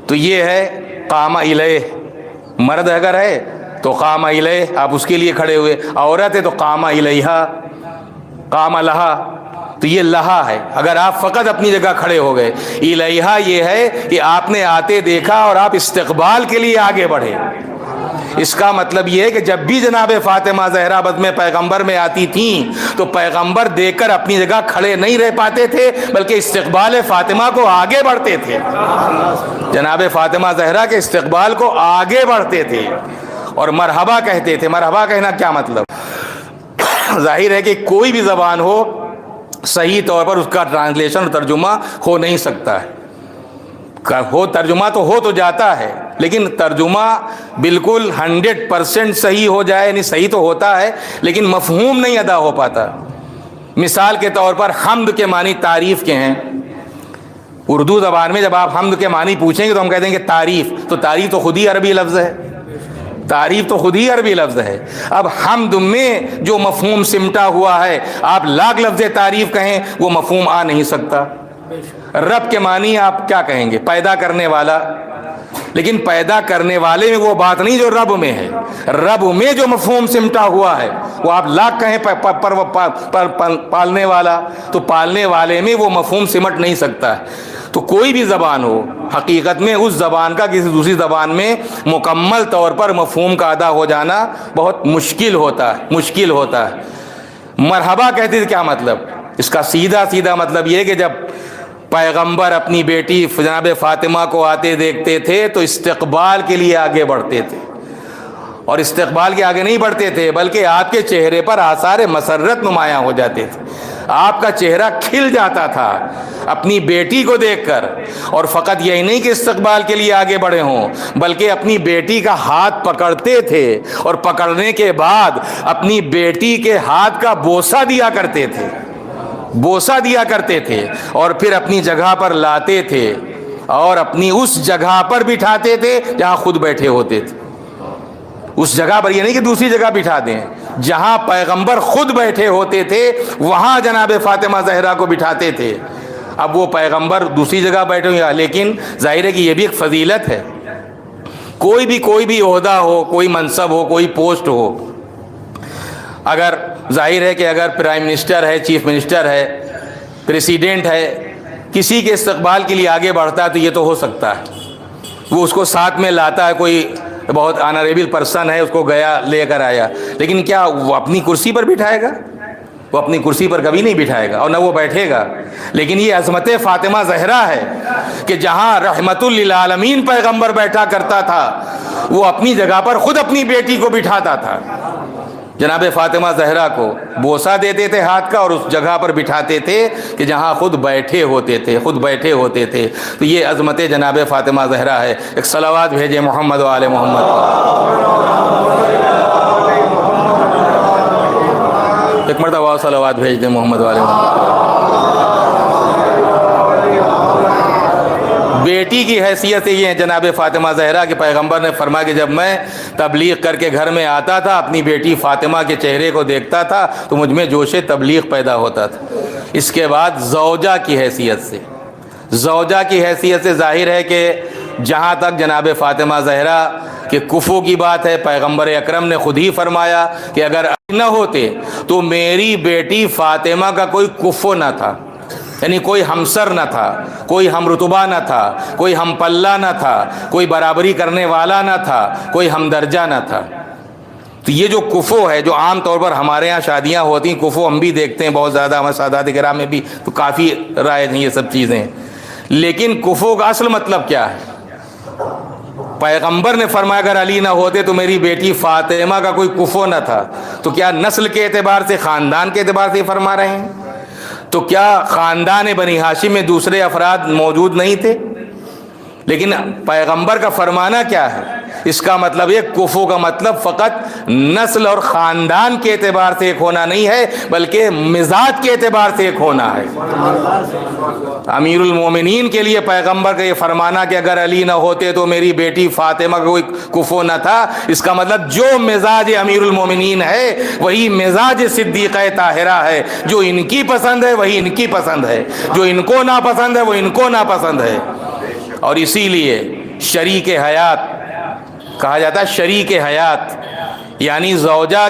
تو یہ ہے قام الیہ۔ مرد اگر ہے تو قام الیہ، آپ اس کے لیے کھڑے ہوئے، عورت ہے تو قام الیہا، قام لہا، تو یہ لہا ہے اگر آپ فقط اپنی جگہ کھڑے ہو گئے۔ الیہا یہ ہے کہ آپ نے آتے دیکھا اور آپ استقبال کے لیے آگے بڑھے۔ اس کا مطلب یہ ہے کہ جب بھی جناب فاطمہ زہرا بزم پیغمبر میں آتی تھیں تو پیغمبر دیکھ کر اپنی جگہ کھڑے نہیں رہ پاتے تھے، بلکہ استقبال فاطمہ کو آگے بڑھتے تھے، جناب فاطمہ زہرا کے استقبال کو آگے بڑھتے تھے اور مرحبا کہتے تھے۔ مرحبا کہنا کیا مطلب؟ ظاہر ہے کہ کوئی بھی زبان ہو، صحیح طور پر اس کا ٹرانسلیشن اور ترجمہ ہو نہیں سکتا ہے، ہو ترجمہ تو ہو تو جاتا ہے، لیکن ترجمہ بالکل 100% صحیح ہو جائے، یعنی صحیح تو ہوتا ہے لیکن مفہوم نہیں ادا ہو پاتا۔ مثال کے طور پر حمد کے معنی تعریف کے ہیں، اردو زبان میں جب آپ حمد کے معنی پوچھیں گے تو ہم کہتے ہیں کہ تعریف، تو تعریف تو خود ہی عربی لفظ ہے، تعریف تو خود ہی عربی لفظ ہے۔ اب حمد میں جو مفہوم سمٹا ہوا ہے، آپ لاکھ لفظ تعریف کہیں وہ مفہوم آ نہیں سکتا۔ رب کے معنی آپ کیا کہیں گے؟ پیدا کرنے والا، لیکن پیدا کرنے والے میں وہ بات نہیں جو رب میں ہے، رب میں جو مفہوم سمٹا ہوا ہے وہ آپ لاکھ کہیں پالنے والا، تو پالنے والے میں وہ مفہوم سمٹ نہیں سکتا ہے۔ تو کوئی بھی زبان ہو، حقیقت میں اس زبان کا کسی دوسری زبان میں مکمل طور پر مفہوم کا ادا ہو جانا بہت مشکل ہوتا ہے۔ مرحبا کہتے تھے، کیا مطلب؟ اس کا سیدھا مطلب یہ کہ جب پیغمبر اپنی بیٹی جناب فاطمہ کو آتے دیکھتے تھے تو استقبال کے لیے آگے بڑھتے تھے، اور استقبال کے آگے نہیں بڑھتے تھے بلکہ آپ کے چہرے پر آثار مسرت نمایاں ہو جاتے تھے، آپ کا چہرہ کھل جاتا تھا اپنی بیٹی کو دیکھ کر۔ اور فقط یہی نہیں کہ استقبال کے لیے آگے بڑھے ہوں، بلکہ اپنی بیٹی کا ہاتھ پکڑتے تھے اور پکڑنے کے بعد اپنی بیٹی کے ہاتھ کا بوسہ دیا کرتے تھے اور پھر اپنی جگہ پر لاتے تھے اور اپنی اس جگہ پر بٹھاتے تھے جہاں خود بیٹھے ہوتے تھے۔ اس جگہ پر، یہ نہیں کہ دوسری جگہ بٹھا دیں، جہاں پیغمبر خود بیٹھے ہوتے تھے وہاں جناب فاطمہ زہرا کو بٹھاتے تھے۔ اب وہ پیغمبر دوسری جگہ بیٹھے ہوئے، لیکن ظاہر ہے کہ یہ بھی ایک فضیلت ہے۔ کوئی بھی عہدہ ہو، کوئی منصب ہو، کوئی پوسٹ ہو، اگر ظاہر ہے کہ اگر پرائم منسٹر ہے، چیف منسٹر ہے، پریسیڈنٹ ہے، کسی کے استقبال کے لیے آگے بڑھتا ہے تو یہ تو ہو سکتا ہے، وہ اس کو ساتھ میں لاتا ہے، کوئی بہت آنریبل پرسن ہے، اس کو گیا لے کر آیا، لیکن کیا وہ اپنی کرسی پر بٹھائے گا؟ وہ اپنی کرسی پر کبھی نہیں بٹھائے گا اور نہ وہ بیٹھے گا۔ لیکن یہ عظمت فاطمہ زہرا ہے کہ جہاں رحمت للعالمین پیغمبر بیٹھا کرتا تھا وہ اپنی جگہ پر خود اپنی بیٹی کو بٹھاتا تھا، جناب فاطمہ زہرا کو بوسہ دیتے تھے ہاتھ کا اور اس جگہ پر بٹھاتے تھے کہ جہاں خود بیٹھے ہوتے تھے۔ تو یہ عظمت جناب فاطمہ زہرا ہے۔ ایک صلوات بھیجے محمد و آل محمد۔ ایک مرتبہ صلوات بھیج دیں محمد و آل محمد۔ بیٹی کی حیثیت سے یہ ہیں جناب فاطمہ زہرا کہ پیغمبر نے فرمایا کہ جب میں تبلیغ کر کے گھر میں آتا تھا اپنی بیٹی فاطمہ کے چہرے کو دیکھتا تھا تو مجھ میں جوش تبلیغ پیدا ہوتا تھا۔ اس کے بعد زوجہ کی حیثیت سے، زوجہ کی حیثیت سے ظاہر ہے کہ جہاں تک جناب فاطمہ زہرا کہ کفو کی بات ہے، پیغمبر اکرم نے خود ہی فرمایا کہ اگر نہ ہوتے تو میری بیٹی فاطمہ کا کوئی کفو نہ تھا، یعنی کوئی ہمسر نہ تھا، کوئی ہم رتبہ نہ تھا، کوئی ہم پلہ نہ تھا، کوئی برابری کرنے والا نہ تھا، کوئی ہم درجہ نہ تھا۔ تو یہ جو کفو ہے، جو عام طور پر ہمارے ہاں شادیاں ہوتی ہیں، کفو ہم بھی دیکھتے ہیں بہت زیادہ، ہمارے سادات کرام میں بھی تو کافی رائج ہیں یہ سب چیزیں، لیکن کفو کا اصل مطلب کیا ہے؟ پیغمبر نے فرمایا اگر علی نہ ہوتے تو میری بیٹی فاطمہ کا کوئی کفو نہ تھا، تو کیا نسل کے اعتبار سے، خاندان کے اعتبار سے فرما رہے ہیں؟ تو کیا خاندان بنی ہاشم میں دوسرے افراد موجود نہیں تھے؟ لیکن پیغمبر کا فرمانا کیا ہے؟ اس کا مطلب یہ کفو کا مطلب فقط نسل اور خاندان کے اعتبار سے ایک ہونا نہیں ہے، بلکہ مزاج کے اعتبار سے ایک ہونا ہے۔ امیر المومنین کے لیے پیغمبر کا یہ فرمانا کہ اگر علی نہ ہوتے تو میری بیٹی فاطمہ کا کوئی کفو نہ تھا، اس کا مطلب جو مزاج امیر المومنین ہے وہی مزاج صدیقہ طاہرہ ہے، جو ان کی پسند ہے وہی ان کی پسند ہے، جو ان کو ناپسند ہے وہ ان کو ناپسند ہے۔ اور اسی لیے شریک حیات کہا جاتا ہے، شریک حیات یعنی زوجہ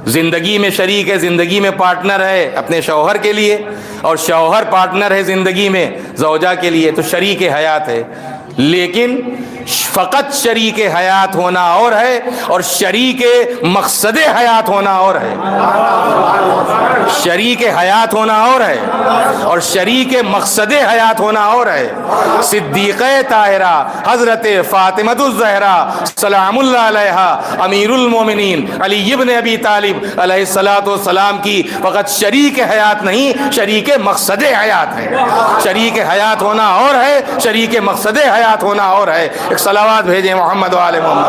زندگی میں شریک ہے، زندگی میں پارٹنر ہے اپنے شوہر کے لیے، اور شوہر پارٹنر ہے زندگی میں زوجہ کے لیے، تو شریک حیات ہے۔ لیکن فقط شریک حیات ہونا اور ہے اور شریک مقصد حیات ہونا اور ہے۔ شریک حیات ہونا اور ہے اور شریک مقصد حیات ہونا اور ہے۔ صدیقہ طاہرہ حضرت فاطمہ الزہرا سلام اللہ علیہا امیر المومنین علی ابن ابی طالب علیہ السلام کی فقط شریک حیات نہیں، شریک مقصد حیات ہے۔ شریک حیات ہونا اور ہے، شریک مقصد حیات ہونا اور ہے۔ ایک صلوات بھیجیں محمد و آل محمد۔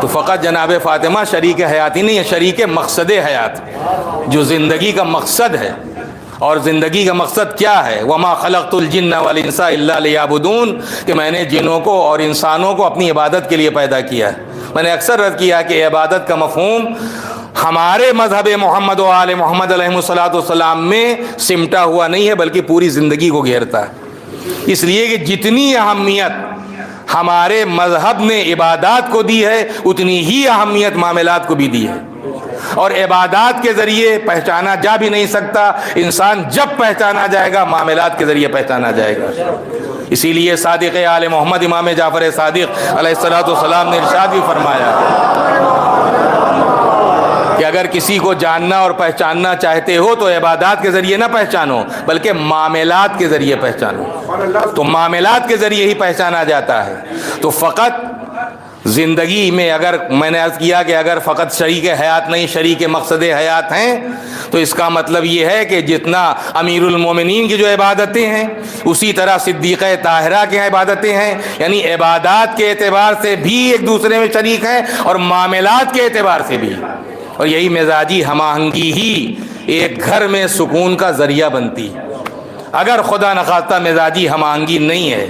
تو فقط جناب فاطمہ شریک حیات ہی نہیں ہے، شریک مقصد حیات، جو زندگی کا مقصد ہے۔ اور زندگی کا مقصد کیا ہے؟ وما خلقت الجن والانس الا لیعبدون، کہ میں نے جنوں کو اور انسانوں کو اپنی عبادت کے لیے پیدا کیا ہے۔ میں نے اکثر عرض کیا کہ عبادت کا مفہوم ہمارے مذہب محمد و آل محمد علیہ السلام میں سمٹا ہوا نہیں ہے، بلکہ پوری زندگی کو گھیرتا ہے۔ اس لیے کہ جتنی اہمیت ہمارے مذہب نے عبادات کو دی ہے، اتنی ہی اہمیت معاملات کو بھی دی ہے۔ اور عبادات کے ذریعے پہچانا جا بھی نہیں سکتا، انسان جب پہچانا جائے گا معاملات کے ذریعے پہچانا جائے گا۔ اسی لیے صادق آل محمد امام جعفر صادق علیہ السلام نے ارشاد بھی فرمایا کہ اگر کسی کو جاننا اور پہچاننا چاہتے ہو تو عبادات کے ذریعے نہ پہچانو، بلکہ معاملات کے ذریعے پہچانو۔ تو معاملات کے ذریعے ہی پہچانا جاتا ہے۔ تو فقط زندگی میں اگر میں نے عرض کیا کہ اگر فقط شریک حیات نہیں، شریک مقصد حیات ہیں، تو اس کا مطلب یہ ہے کہ جتنا امیر المومنین کی جو عبادتیں ہیں اسی طرح صدیقہ طاہرہ کی عبادتیں ہیں، یعنی عبادات کے اعتبار سے بھی ایک دوسرے میں شریک ہیں اور معاملات کے اعتبار سے بھی۔ اور یہی مزاجی ہم آہنگی ہی ایک گھر میں سکون کا ذریعہ بنتی۔ اگر خدا نخواستہ مزاجی ہم آہنگی نہیں ہے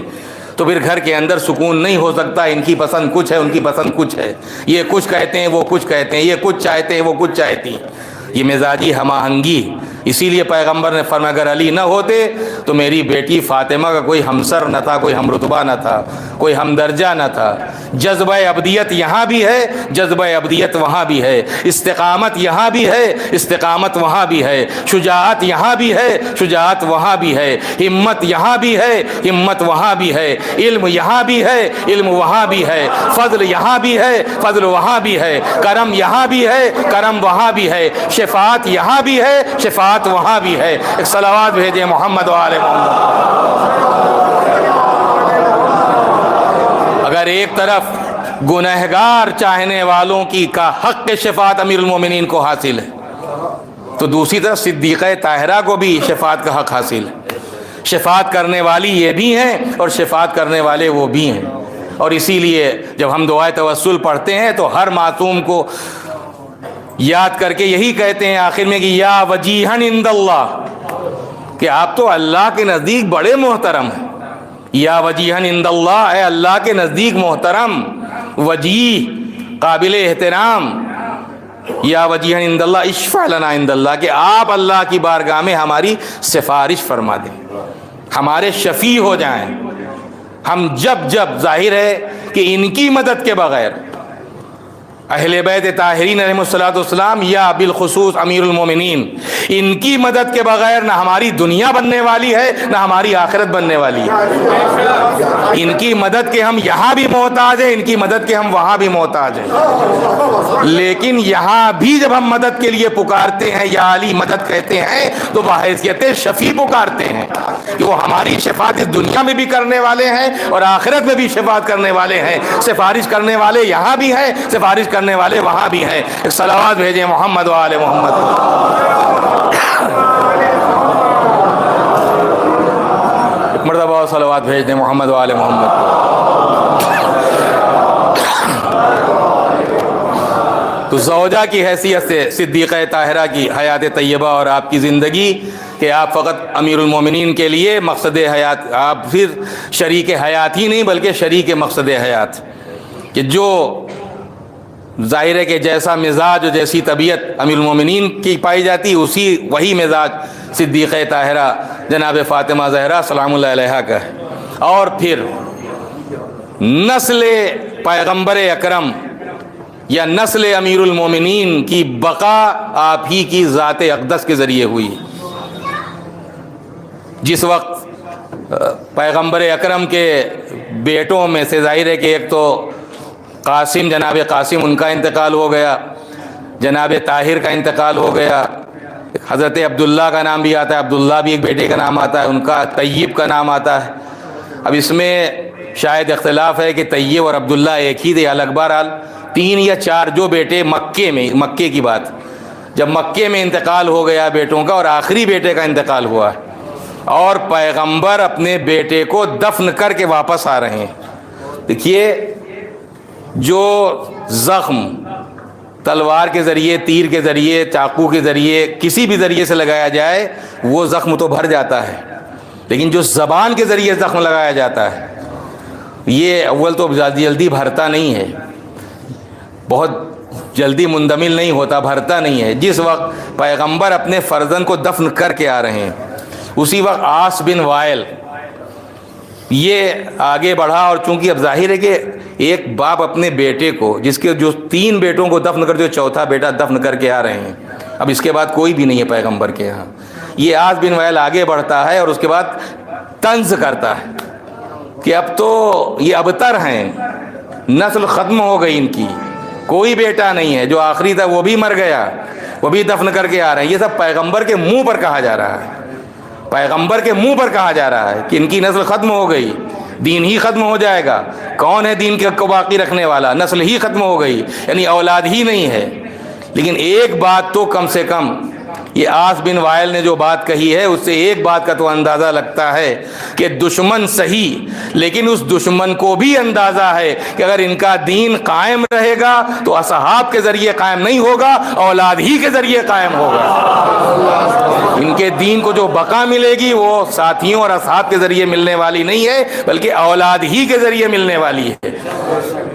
تو پھر گھر کے اندر سکون نہیں ہو سکتا۔ ان کی پسند کچھ ہے، ان کی پسند کچھ ہے، یہ کچھ کہتے ہیں وہ کچھ کہتے ہیں، یہ کچھ چاہتے ہیں وہ کچھ چاہتی ہیں، یہ مزاجی ہم آہنگی۔ اسی لیے پیغمبر نے فرمایا اگر علی نہ ہوتے تو میری بیٹی فاطمہ کا کوئی ہمسر نہ تھا، کوئی ہم رتبہ نہ تھا، کوئی ہم درجہ نہ تھا۔ جذبہ ابدیت یہاں بھی ہے، جذبہ ابدیت وہاں بھی ہے، استقامت یہاں بھی ہے، استقامت وہاں بھی ہے، شجاعت یہاں بھی ہے، شجاعت وہاں بھی ہے، ہمت یہاں بھی ہے، ہمت وہاں بھی ہے، علم یہاں بھی ہے، علم وہاں بھی ہے، فضل یہاں بھی ہے، فضل وہاں بھی ہے، کرم یہاں بھی ہے، کرم وہاں بھی ہے، شفاعت یہاں بھی ہے، شفاعت وہاں بھی ہے۔ ایک صلوات بھیجیں محمد و آل محمد۔ اگر ایک طرف گنہگار چاہنے والوں کی کا حق شفاعت امیر المومنین کو حاصل ہے تو دوسری طرف صدیقہ طاہرہ کو بھی شفاعت کا حق حاصل ہے۔ شفاعت کرنے والی یہ بھی ہیں اور شفاعت کرنے والے وہ بھی ہیں. اور اسی لیے جب ہم دعائے توسل پڑھتے ہیں تو ہر معصوم کو یاد کر کے یہی کہتے ہیں آخر میں کہ یا وجیہن عند اللہ، کہ آپ تو اللہ کے نزدیک بڑے محترم ہیں. یا وجیہن عند اللہ، اے اللہ کے نزدیک محترم، وجیہ قابل احترام. یا وجیہن عند اللہ اشفع لنا عند اللہ، کہ آپ اللہ کی بارگاہ میں ہماری سفارش فرما دیں، ہمارے شفیع ہو جائیں. ہم جب ظاہر ہے کہ ان کی مدد کے بغیر اہل بیت طاہرین علیہ الصلوۃ والسلام یا بالخصوص امیر المومنین، ان کی مدد کے بغیر نہ ہماری دنیا بننے والی ہے نہ ہماری آخرت بننے والی ہے. ان کی مدد کے ہم یہاں بھی محتاج ہیں، ان کی مدد کے ہم وہاں بھی محتاج ہیں. لیکن یہاں بھی جب ہم مدد کے لیے پکارتے ہیں یا علی مدد کہتے ہیں تو بحیثیت شفیع پکارتے ہیں کہ وہ ہماری شفاعت اس دنیا میں بھی کرنے والے ہیں اور آخرت میں بھی شفاعت کرنے والے ہیں. سفارش کرنے والے یہاں بھی ہیں، سفارش کرنے والے وہاں بھی ہیں. ایک صلوات بھیجیں محمد و آل محمد. ایک مرتبہ صلوات بھیج دیں محمد و آل محمد. تو زوجہ کی حیثیت سے صدیقہ طاہرہ کی حیات طیبہ اور آپ کی زندگی کہ آپ فقط امیر المومنین کے لیے مقصد حیات، آپ پھر شریک حیات ہی نہیں بلکہ شریک مقصد حیات، کہ جو ظاہر ہے کہ جیسا مزاج اور جیسی طبیعت امیر المومنین کی پائی جاتی وہی مزاج صدیقہ طاہرہ جناب فاطمہ زہرا سلام اللہ علیہا کا ہے. اور پھر نسل پیغمبر اکرم یا نسل امیر المومنین کی بقا آپ ہی کی ذات اقدس کے ذریعے ہوئی. جس وقت پیغمبر اکرم کے بیٹوں میں سے ظاہر ہے کہ ایک تو قاسم، جناب قاسم ان کا انتقال ہو گیا، جناب طاہر کا انتقال ہو گیا، حضرت عبداللہ کا نام بھی آتا ہے، عبداللہ بھی ایک بیٹے کا نام آتا ہے، ان کا طیب کا نام آتا ہے. اب اس میں شاید اختلاف ہے کہ طیب اور عبداللہ ایک ہی تھے الگ. بہرحال 3 یا 4 جو بیٹے مکے کی بات، جب مکے میں انتقال ہو گیا بیٹوں کا اور آخری بیٹے کا انتقال ہوا اور پیغمبر اپنے بیٹے کو دفن کر کے واپس آ رہے ہیں. دیکھیے جو زخم تلوار کے ذریعے، تیر کے ذریعے، چاقو کے ذریعے، کسی بھی ذریعے سے لگایا جائے وہ زخم تو بھر جاتا ہے، لیکن جو زبان کے ذریعے زخم لگایا جاتا ہے یہ اول تو جلدی بھرتا نہیں ہے، بہت جلدی مندمل نہیں ہوتا، بھرتا نہیں ہے. جس وقت پیغمبر اپنے فرزند کو دفن کر کے آ رہے ہیں اسی وقت عاص بن وائل یہ آگے بڑھا، اور چونکہ اب ظاہر ہے کہ ایک باپ اپنے بیٹے کو، جس کے جو 3 بیٹوں کو دفن کر دے، 4تھا بیٹا دفن کر کے آ رہے ہیں، اب اس کے بعد کوئی بھی نہیں ہے پیغمبر کے یہاں. یہ عاص بن وائل آگے بڑھتا ہے اور اس کے بعد طنز کرتا ہے کہ اب تو یہ ابتر ہیں، نسل ختم ہو گئی، ان کی کوئی بیٹا نہیں ہے، جو آخری تھا وہ بھی مر گیا، وہ بھی دفن کر کے آ رہے ہیں. یہ سب پیغمبر کے منہ پر کہا جا رہا ہے، پیغمبر کے منہ پر کہا جا رہا ہے کہ ان کی نسل ختم ہو گئی، دین ہی ختم ہو جائے گا. کون ہے دین کو باقی رکھنے والا؟ نسل ہی ختم ہو گئی، یعنی اولاد ہی نہیں ہے. لیکن ایک بات تو کم سے کم یہ عاص بن وائل نے جو بات کہی ہے اس سے ایک بات کا تو اندازہ لگتا ہے کہ دشمن صحیح، لیکن اس دشمن کو بھی اندازہ ہے کہ اگر ان کا دین قائم رہے گا تو اصحاب کے ذریعے قائم نہیں ہوگا، اولاد ہی کے ذریعے قائم ہوگا. ان کے دین کو جو بقا ملے گی وہ ساتھیوں اور اصحاب کے ذریعے ملنے والی نہیں ہے بلکہ اولاد ہی کے ذریعے ملنے والی ہے.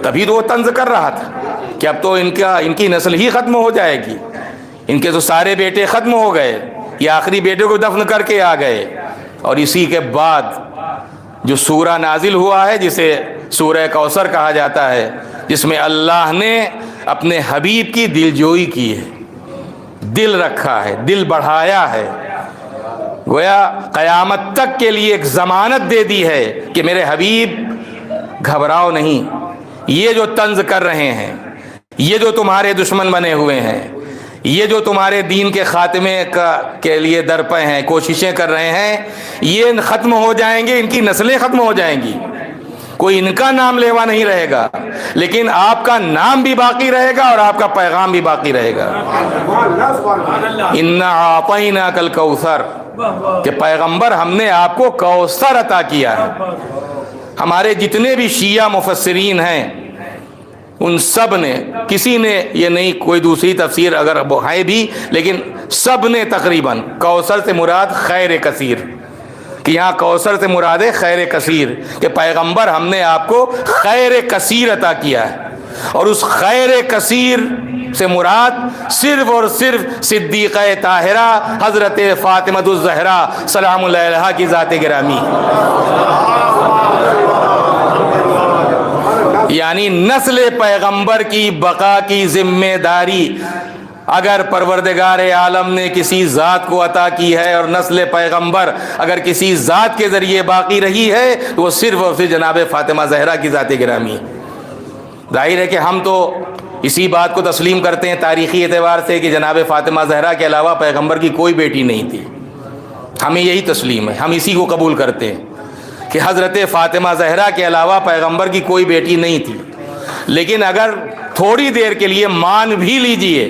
تبھی تو وہ طنز کر رہا تھا کہ اب تو ان کی نسل ہی ختم ہو جائے گی، ان کے تو سارے بیٹے ختم ہو گئے، یہ آخری بیٹے کو دفن کر کے آ گئے. اور اسی کے بعد جو سورہ نازل ہوا ہے جسے سورہ کوثر کہا جاتا ہے، جس میں اللہ نے اپنے حبیب کی دلجوئی کی ہے، دل رکھا ہے، دل بڑھایا ہے، گویا قیامت تک کے لیے ایک ضمانت دے دی ہے کہ میرے حبیب گھبراؤ نہیں، یہ جو طنز کر رہے ہیں، یہ جو تمہارے دشمن بنے ہوئے ہیں، یہ جو تمہارے دین کے خاتمے کے لیے درپے ہیں، کوششیں کر رہے ہیں، یہ ختم ہو جائیں گے، ان کی نسلیں ختم ہو جائیں گی، کوئی ان کا نام لیوا نہیں رہے گا، لیکن آپ کا نام بھی باقی رہے گا اور آپ کا پیغام بھی باقی رہے گا. اِنَّا أَعْطَيْنَاكَ الْكَوْثَرَ کہ پیغمبر ہم نے آپ کو کوثر عطا کیا ہے۔ ہمارے جتنے بھی شیعہ مفسرین ہیں ان سب نے، کسی نے یہ نہیں کوئی دوسری تفسیر اگر ہے بھی، لیکن سب نے تقریباً کوثر سے مراد خیر کثیر، کہ یہاں کوثر سے مراد ہے خیر کثیر، کہ پیغمبر ہم نے آپ کو خیر کثیر عطا کیا ہے۔ اور اس خیر کثیر سے مراد صرف اور صرف صدیقہ طاہرہ حضرت فاطمہ الزہرا سلام اللہ علیہا کی ذات گرامی، یعنی نسل پیغمبر کی بقا کی ذمہ داری اگر پروردگار عالم نے کسی ذات کو عطا کی ہے اور نسل پیغمبر اگر کسی ذات کے ذریعے باقی رہی ہے تو وہ صرف اور صرف جناب فاطمہ زہرا کی ذات گرامی ہے۔ ظاہر ہے کہ ہم تو اسی بات کو تسلیم کرتے ہیں تاریخی اعتبار سے کہ جناب فاطمہ زہرا کے علاوہ پیغمبر کی کوئی بیٹی نہیں تھی، ہمیں یہی تسلیم ہے، ہم اسی کو قبول کرتے ہیں کہ حضرت فاطمہ زہرا کے علاوہ پیغمبر کی کوئی بیٹی نہیں تھی۔ لیکن اگر تھوڑی دیر کے لیے مان بھی لیجئے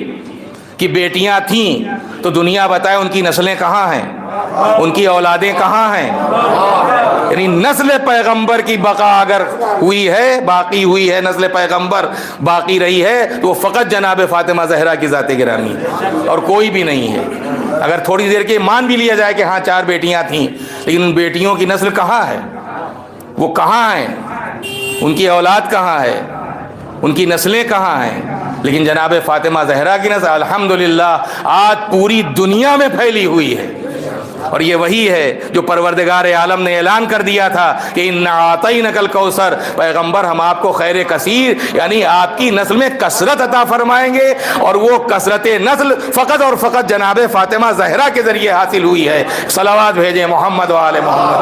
کہ بیٹیاں تھیں تو دنیا بتائے ان کی نسلیں کہاں ہیں، ان کی اولادیں کہاں ہیں؟ یعنی نسل پیغمبر کی بقا اگر ہوئی ہے، باقی ہوئی ہے، نسل پیغمبر باقی رہی ہے تو وہ فقط جناب فاطمہ زہرا کی ذات گرامی اور کوئی بھی نہیں ہے۔ اگر تھوڑی دیر کے مان بھی لیا جائے کہ ہاں 4 بیٹیاں تھیں، لیکن ان بیٹیوں کی نسل کہاں ہے، وہ کہاں ہیں، ان کی اولاد کہاں ہے، ان کی نسلیں کہاں ہیں؟ لیکن جناب فاطمہ زہرا کی نسل الحمدللہ آج پوری دنیا میں پھیلی ہوئی ہے، اور یہ وہی ہے جو پروردگار عالم نے اعلان کر دیا تھا کہ اِنَّا أَعْطَيْنَكَ الْكَوْثَرَ، پیغمبر ہم آپ کو خیر کثیر یعنی آپ کی نسل میں کثرت عطا فرمائیں گے، اور وہ کثرت نسل فقط اور فقط جناب فاطمہ زہرا کے ذریعے حاصل ہوئی ہے۔ صلوات بھیجیں محمد و آل محمد۔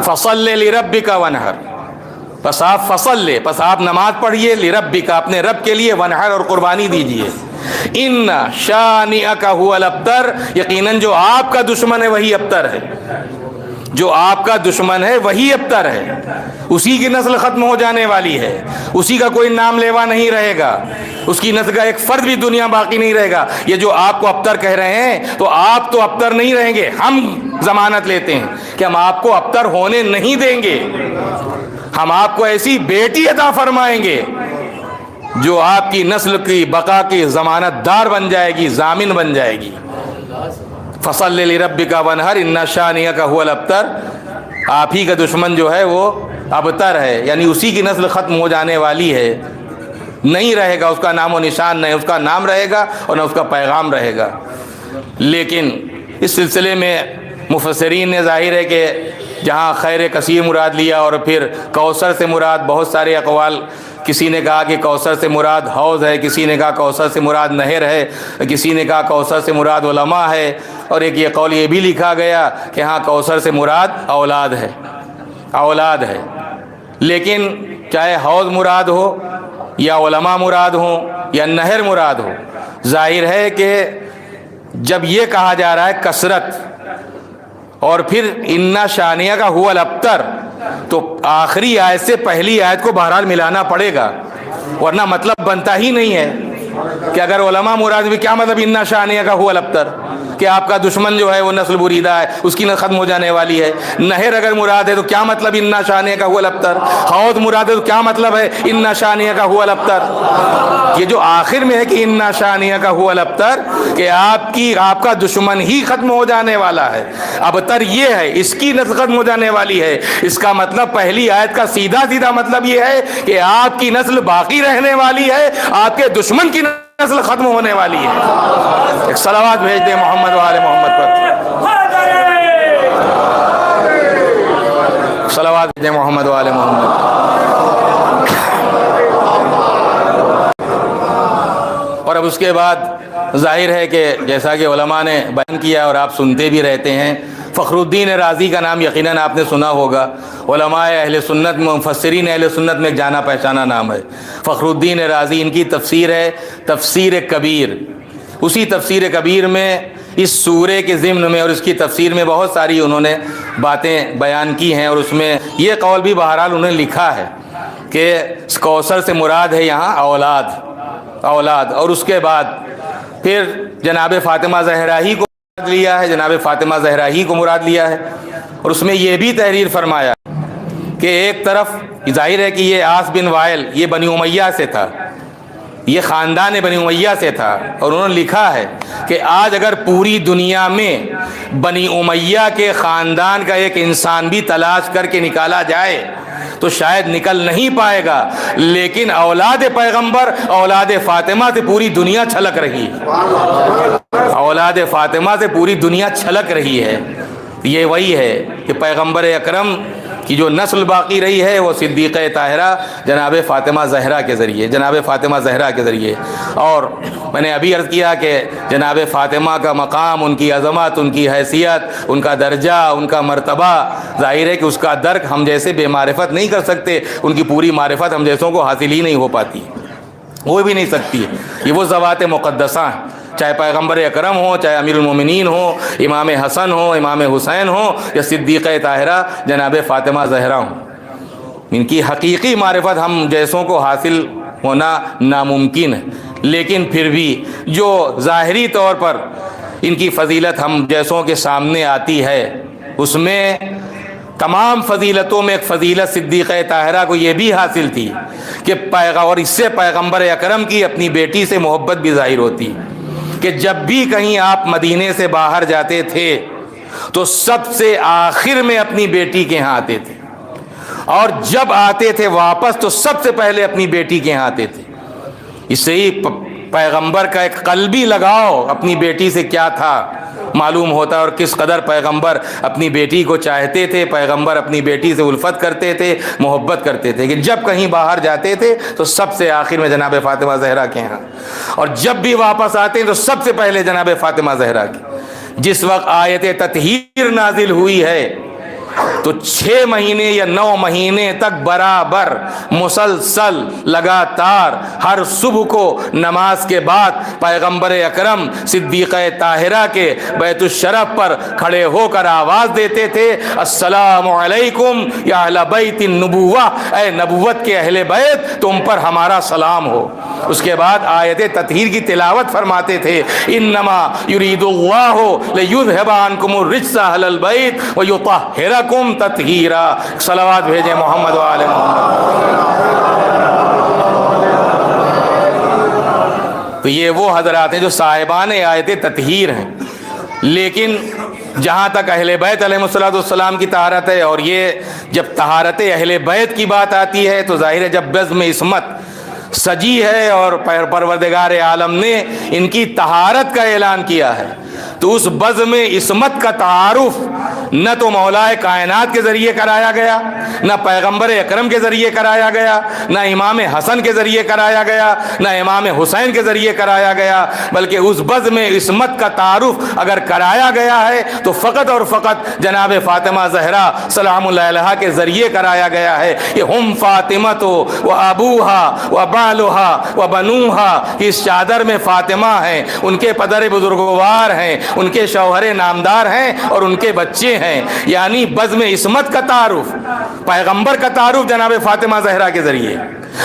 فَصَلِّ لِرَبِّكَ وَانْحَرْ، پس آپ فصل لے، پس آپ نماز پڑھیے، لِرَبِّكَ اپنے رب کے لیے، وَانْحَرْ اور قربانی دیجیے۔ ان شانئک هو الابتر، یقیناً جو آپ کا دشمن ہے وہی ابتر ہے، جو آپ کا دشمن ہے وہی ابتر ہے، اسی کی نسل ختم ہو جانے والی ہے، اسی کا کوئی نام لیوا نہیں رہے گا، اس کی نسل کا ایک فرد بھی دنیا باقی نہیں رہے گا۔ یہ جو آپ کو ابتر کہہ رہے ہیں تو آپ تو ابتر نہیں رہیں گے، ہم ضمانت لیتے ہیں کہ ہم آپ کو ابتر ہونے نہیں دیں گے، ہم آپ کو ایسی بیٹی عطا فرمائیں گے جو آپ کی نسل کی بقا کی ضمانت دار بن جائے گی، ضامن بن جائے گی۔ فصل لربک وانحر ان شانئک هو الابتر، آپ ہی کا دشمن جو ہے وہ ابتر ہے، یعنی اسی کی نسل ختم ہو جانے والی ہے، نہیں رہے گا، اس کا نام و نشان نہیں، اس کا نام رہے گا اور نہ اس کا پیغام رہے گا۔ لیکن اس سلسلے میں مفسرین نے ظاہر ہے کہ جہاں خیر کثیر مراد لیا اور پھر کوثر سے مراد بہت سارے اقوال، کسی نے کہا کہ کوثر سے مراد حوض ہے، کسی نے کہا کوثر سے مراد نہر ہے، کسی نے کہا کوثر سے مراد علماء ہے، اور ایک یہ قول یہ بھی لکھا گیا کہ ہاں کوثر سے مراد اولاد ہے، اولاد ہے۔ لیکن چاہے حوض مراد ہو یا علماء مراد ہوں یا نہر مراد ہو، ظاہر ہے کہ جب یہ کہا جا رہا ہے کثرت اور پھر اِنَّ شَانِئَکَ هُوَ الْأَبْتَرُ، تو آخری آیت سے پہلی آیت کو بہرحال ملانا پڑے گا، ورنہ مطلب بنتا ہی نہیں ہے کہ اگر علماء مراد بھی کیا مطلب اِنَّ شَانِئَکَ هُوَ الْأَبْتَرُ کہ آپ کا دشمن جو ہے وہ نسل بریدہ ہے، اس کی نسل ختم ہو جانے والی ہے۔ نہر اگر مراد ہے تو کیا مطلب اِنَّ شَانِئَکَ هُوَ الْأَبْتَرُ، حوض مراد ہے تو کیا مطلب ہے اِنَّ شَانِئَکَ هُوَ الْأَبْتَرُ۔ یہ جو آخر میں ہے کہ اِنَّ شَانِئَکَ هُوَ الْأَبْتَرُ کہ آپ کا دشمن ہی ختم ہو جانے والا ہے، ابتر یہ ہے، اس کی نسل ختم ہو جانے والی ہے، اس کا مطلب پہلی آیت کا سیدھا سیدھا مطلب یہ ہے کہ آپ کی نسل باقی رہنے والی ہے، آپ کے دشمن کی نسل ختم ہونے والی ہے۔ ایک صلوات بھیج دیں محمد و آل محمد پر، صلوات بھیج دیں محمد و آل محمد۔ اور اب اس کے بعد ظاہر ہے کہ جیسا کہ علماء نے بیان کیا اور آپ سنتے بھی رہتے ہیں، فخر الدین رازی کا نام یقیناً آپ نے سنا ہوگا، علماء اہل سنت میں، مفسرین اہل سنت میں ایک جانا پہچانا نام ہے فخر الدین رازی۔ ان کی تفسیر ہے تفسیر کبیر، اسی تفسیر کبیر میں اس سورے کے ضمن میں اور اس کی تفسیر میں بہت ساری انہوں نے باتیں بیان کی ہیں، اور اس میں یہ قول بھی بہرحال انہوں نے لکھا ہے کہ کوثر سے مراد ہے یہاں اولاد، اولاد، اور اس کے بعد پھر جناب فاطمہ زہرا ہی کو مراد لیا ہے، جناب فاطمہ زہرا ہی کو مراد لیا ہے، اور اس میں یہ بھی تحریر فرمایا کہ ایک طرف ظاہر ہے کہ یہ عاص بن وائل یہ بنی امیہ سے تھا، یہ خاندان بنی امیہ سے تھا، اور انہوں نے لکھا ہے کہ آج اگر پوری دنیا میں بنی امیہ کے خاندان کا ایک انسان بھی تلاش کر کے نکالا جائے تو شاید نکل نہیں پائے گا، لیکن اولاد پیغمبر اولاد فاطمہ سے پوری دنیا چھلک رہی ہے، اولاد فاطمہ سے پوری دنیا چھلک رہی ہے۔ یہ وہی ہے کہ پیغمبر اکرم کی جو نسل باقی رہی ہے وہ صدیقہ طاہرہ جناب فاطمہ زہرا کے ذریعے، جناب فاطمہ زہرا کے ذریعے۔ اور میں نے ابھی عرض کیا کہ جناب فاطمہ کا مقام، ان کی عظمت، ان کی حیثیت، ان کا درجہ، ان کا مرتبہ، ظاہر ہے کہ اس کا درک ہم جیسے بے معرفت نہیں کر سکتے، ان کی پوری معرفت ہم جیسوں کو حاصل ہی نہیں ہو پاتی، ہو بھی نہیں سکتی۔ یہ وہ ذوات مقدسہ ہیں، چاہے پیغمبر اکرم ہو، چاہے امیر المومنین ہو، امام حسن ہو، امام حسین ہو، یا صدیقہ طاہرہ جناب فاطمہ زہرا ہوں، ان کی حقیقی معرفت ہم جیسوں کو حاصل ہونا ناممکن ہے، لیکن پھر بھی جو ظاہری طور پر ان کی فضیلت ہم جیسوں کے سامنے آتی ہے، اس میں تمام فضیلتوں میں ایک فضیلت صدیقہ طاہرہ کو یہ بھی حاصل تھی کہ اور اس سے پیغمبر اکرم کی اپنی بیٹی سے محبت بھی ظاہر ہوتی کہ جب بھی کہیں آپ مدینے سے باہر جاتے تھے تو سب سے آخر میں اپنی بیٹی کے ہاں آتے تھے، اور جب آتے تھے واپس تو سب سے پہلے اپنی بیٹی کے ہاں آتے تھے۔ اس سے ہی پیغمبر کا ایک قلبی لگاؤ اپنی بیٹی سے کیا تھا معلوم ہوتا، اور کس قدر پیغمبر اپنی بیٹی کو چاہتے تھے، پیغمبر اپنی بیٹی سے الفت کرتے تھے، محبت کرتے تھے، کہ جب کہیں باہر جاتے تھے تو سب سے آخر میں جناب فاطمہ زہرا کے ہاں، اور جب بھی واپس آتے ہیں تو سب سے پہلے جناب فاطمہ زہرا کی۔ جس وقت آیت تطہیر نازل ہوئی ہے تو 6 مہینے یا 9 مہینے تک برابر مسلسل لگاتار ہر صبح کو نماز کے بعد پیغمبر اکرم صدیقہ طاہرہ کے بیت الشرف پر کھڑے ہو کر آواز دیتے تھے، السلام علیکم یا اہل بیت النبوہ، اے نبوت کے اہل بیت تم پر ہمارا سلام ہو۔ اس کے بعد آیت تطہیر کی تلاوت فرماتے تھے، انما یرید اللہ لیذھب عنکم الرجس اہل البیت ویطہرکم تطہیرا۔ صلوات بھیجیں محمد و آل محمد۔ تو یہ وہ حضرات ہیں جو صاحبان آیت تطہیر ہیں، لیکن جہاں تک اہل بیت علیہ السلام کی طہارت ہے، اور یہ جب طہارت اہل بیت کی بات آتی ہے تو ظاہر ہے جب بزم عصمت سجی ہے اور پروردگار عالم نے ان کی طہارت کا اعلان کیا ہے، تو اس بزم عصمت کا تعارف نہ تو مولا کائنات کے ذریعے کرایا گیا، نہ پیغمبر اکرم کے ذریعے کرایا گیا، نہ امام حسن کے ذریعے کرایا گیا، نہ امام حسین کے ذریعے کرایا گیا، بلکہ اس بزم عصمت کا تعارف اگر کرایا گیا ہے تو فقط اور فقط جناب فاطمہ زہرا سلام اللہ علیہا کے ذریعے کرایا گیا ہے۔ یہ ہم فاطمہ تو و ابوہا و بالہا و بنوہا، اس چادر میں فاطمہ ہیں، ان کے پدر بزرگوار ہیں، ان کے شوہر نامدار ہیں، اور ان کے بچے ہیں، یعنی بزم عصمت کا تعارف، پیغمبر کا تعارف جناب فاطمہ زہرا کے ذریعے،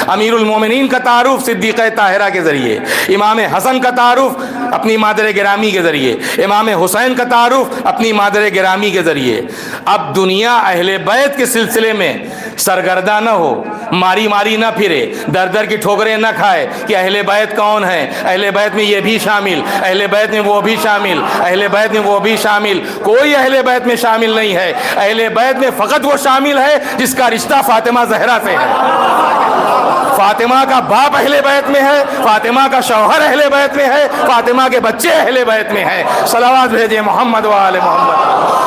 امیر المومنین کا تعارف صدیقہ طاہرہ کے ذریعے، امام حسن کا تعارف اپنی مادر گرامی کے ذریعے، امام حسین کا تعارف اپنی مادر گرامی کے ذریعے۔ اب دنیا اہل بیت کے سلسلے میں سرگردہ نہ ہو، ماری ماری نہ پھرے، در در کی ٹھوکریں نہ کھائے کہ اہل بیت کون ہے، اہل بیت میں یہ بھی شامل، اہل بیت میں وہ بھی شامل، اہل بیت میں وہ بھی شامل۔ کوئی اہل بیت میں شامل نہیں ہے، اہل بیت میں فقط وہ شامل ہے جس کا رشتہ فاطمہ زہرا سے ہے۔ فاطمہ کا باپ اہل بیت میں ہے، فاطمہ کا شوہر اہل بیت میں ہے، فاطمہ کے بچے اہل بیت میں ہیں۔ صلوات بھیجیں محمد و آل محمد۔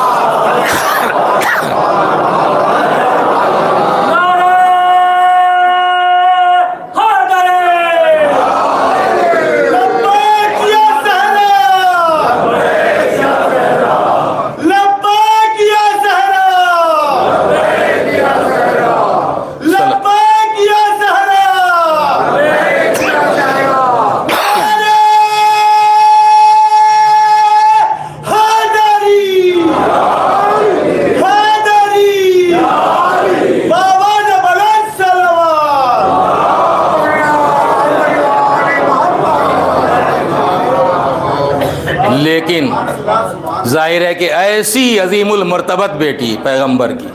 ظاہر ہے کہ ایسی عظیم المرتبت بیٹی پیغمبر کی،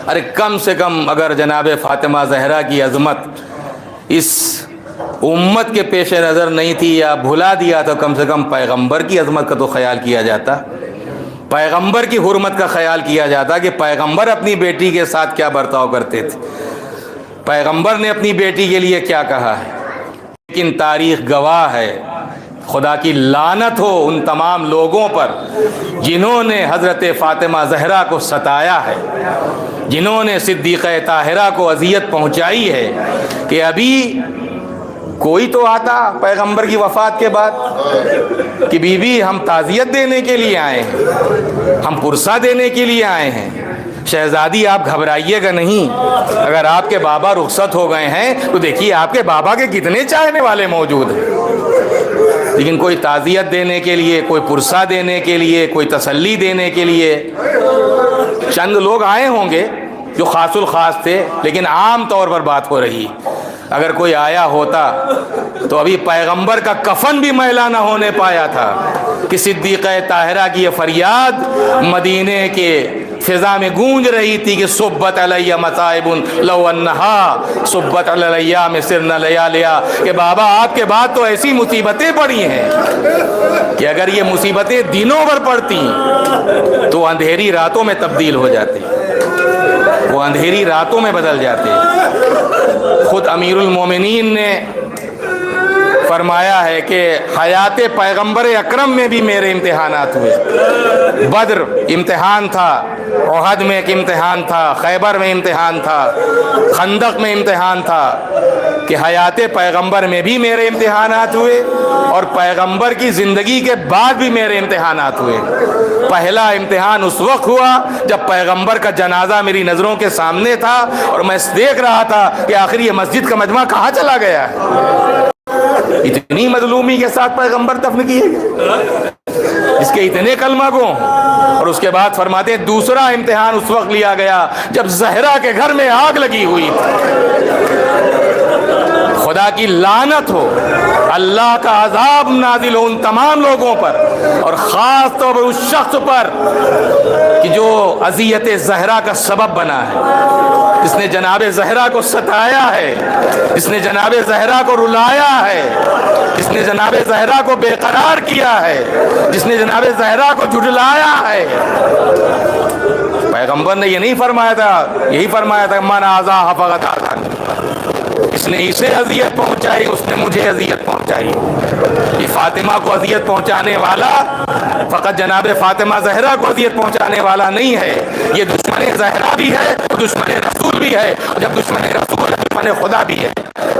ارے کم سے کم اگر جناب فاطمہ زہرا کی عظمت اس امت کے پیش نظر نہیں تھی یا بھلا دیا تو کم سے کم پیغمبر کی عظمت کا تو خیال کیا جاتا، پیغمبر کی حرمت کا خیال کیا جاتا کہ پیغمبر اپنی بیٹی کے ساتھ کیا برتاؤ کرتے تھے، پیغمبر نے اپنی بیٹی کے لیے کیا کہا ہے۔ لیکن تاریخ گواہ ہے، خدا کی لعنت ہو ان تمام لوگوں پر جنہوں نے حضرت فاطمہ زہرا کو ستایا ہے، جنہوں نے صدیقہ طاہرہ کو اذیت پہنچائی ہے، کہ ابھی کوئی تو آتا پیغمبر کی وفات کے بعد کہ بی بی ہم تعزیت دینے کے لیے آئے ہیں، ہم پرسہ دینے کے لیے آئے ہیں، شہزادی آپ گھبرائیے گا نہیں، اگر آپ کے بابا رخصت ہو گئے ہیں تو دیکھیے آپ کے بابا کے کتنے چاہنے والے موجود ہیں۔ لیکن کوئی تعزیت دینے کے لیے، کوئی پرسہ دینے کے لیے، کوئی تسلی دینے کے لیے چند لوگ آئے ہوں گے جو خاص الخاص تھے، لیکن عام طور پر بات ہو رہی، اگر کوئی آیا ہوتا تو ابھی پیغمبر کا کفن بھی میلا نہ ہونے پایا تھا کہ صدیقہ طاہرہ کی یہ فریاد مدینے کے فضا میں گونج رہی تھی کہ صبت علیہ مصائب لو انہا صبت علیہ میں سرنا لیالیا، کہ بابا آپ کے بعد تو ایسی مصیبتیں پڑی ہیں کہ اگر یہ مصیبتیں دنوں پر پڑتی تو اندھیری راتوں میں تبدیل ہو جاتی، وہ اندھیری راتوں میں بدل جاتے۔ خود امیر المومنین نے فرمایا ہے کہ حیات پیغمبر اکرم میں بھی میرے امتحانات ہوئے، بدر امتحان تھا، احد میں ایک امتحان تھا، خیبر میں امتحان تھا، خندق میں امتحان تھا، کہ حیات پیغمبر میں بھی میرے امتحانات ہوئے اور پیغمبر کی زندگی کے بعد بھی میرے امتحانات ہوئے۔ پہلا امتحان اس وقت ہوا جب پیغمبر کا جنازہ میری نظروں کے سامنے تھا اور میں دیکھ رہا تھا کہ آخر یہ مسجد کا مجمع کہاں چلا گیا ہے، اتنی مظلومی کے ساتھ پیغمبر دفن کیے گئے، اس کے اتنے کلمہ گو۔ اور اس کے بعد فرماتے ہیں دوسرا امتحان اس وقت لیا گیا جب زہرا کے گھر میں آگ لگی ہوئی تھی۔ خدا کی لعنت ہو، اللہ کا عذاب نازل ہو ان تمام لوگوں پر، اور خاص طور پر اس شخص پر کہ جو اذیت زہرا کا سبب بنا ہے، جس نے جناب زہرا کو ستایا ہے، جس نے جناب زہرا کو رلایا ہے، جس نے جناب زہرا کو بے قرار کیا ہے، جس نے جناب زہرا کو جھٹلایا ہے۔ پیغمبر نے یہ نہیں فرمایا تھا، یہی فرمایا تھا من آذا فقط آذانی، اس نے اسے اذیت پہنچائی اس نے مجھے اذیت پہنچائی۔ یہ فاطمہ کو اذیت پہنچانے والا فقط جناب فاطمہ زہرا کو اذیت پہنچانے والا نہیں ہے، یہ دشمن زہرا بھی ہے، دشمن رسول بھی ہے، اور جب دشمن رسول ہے دشمن خدا بھی ہے۔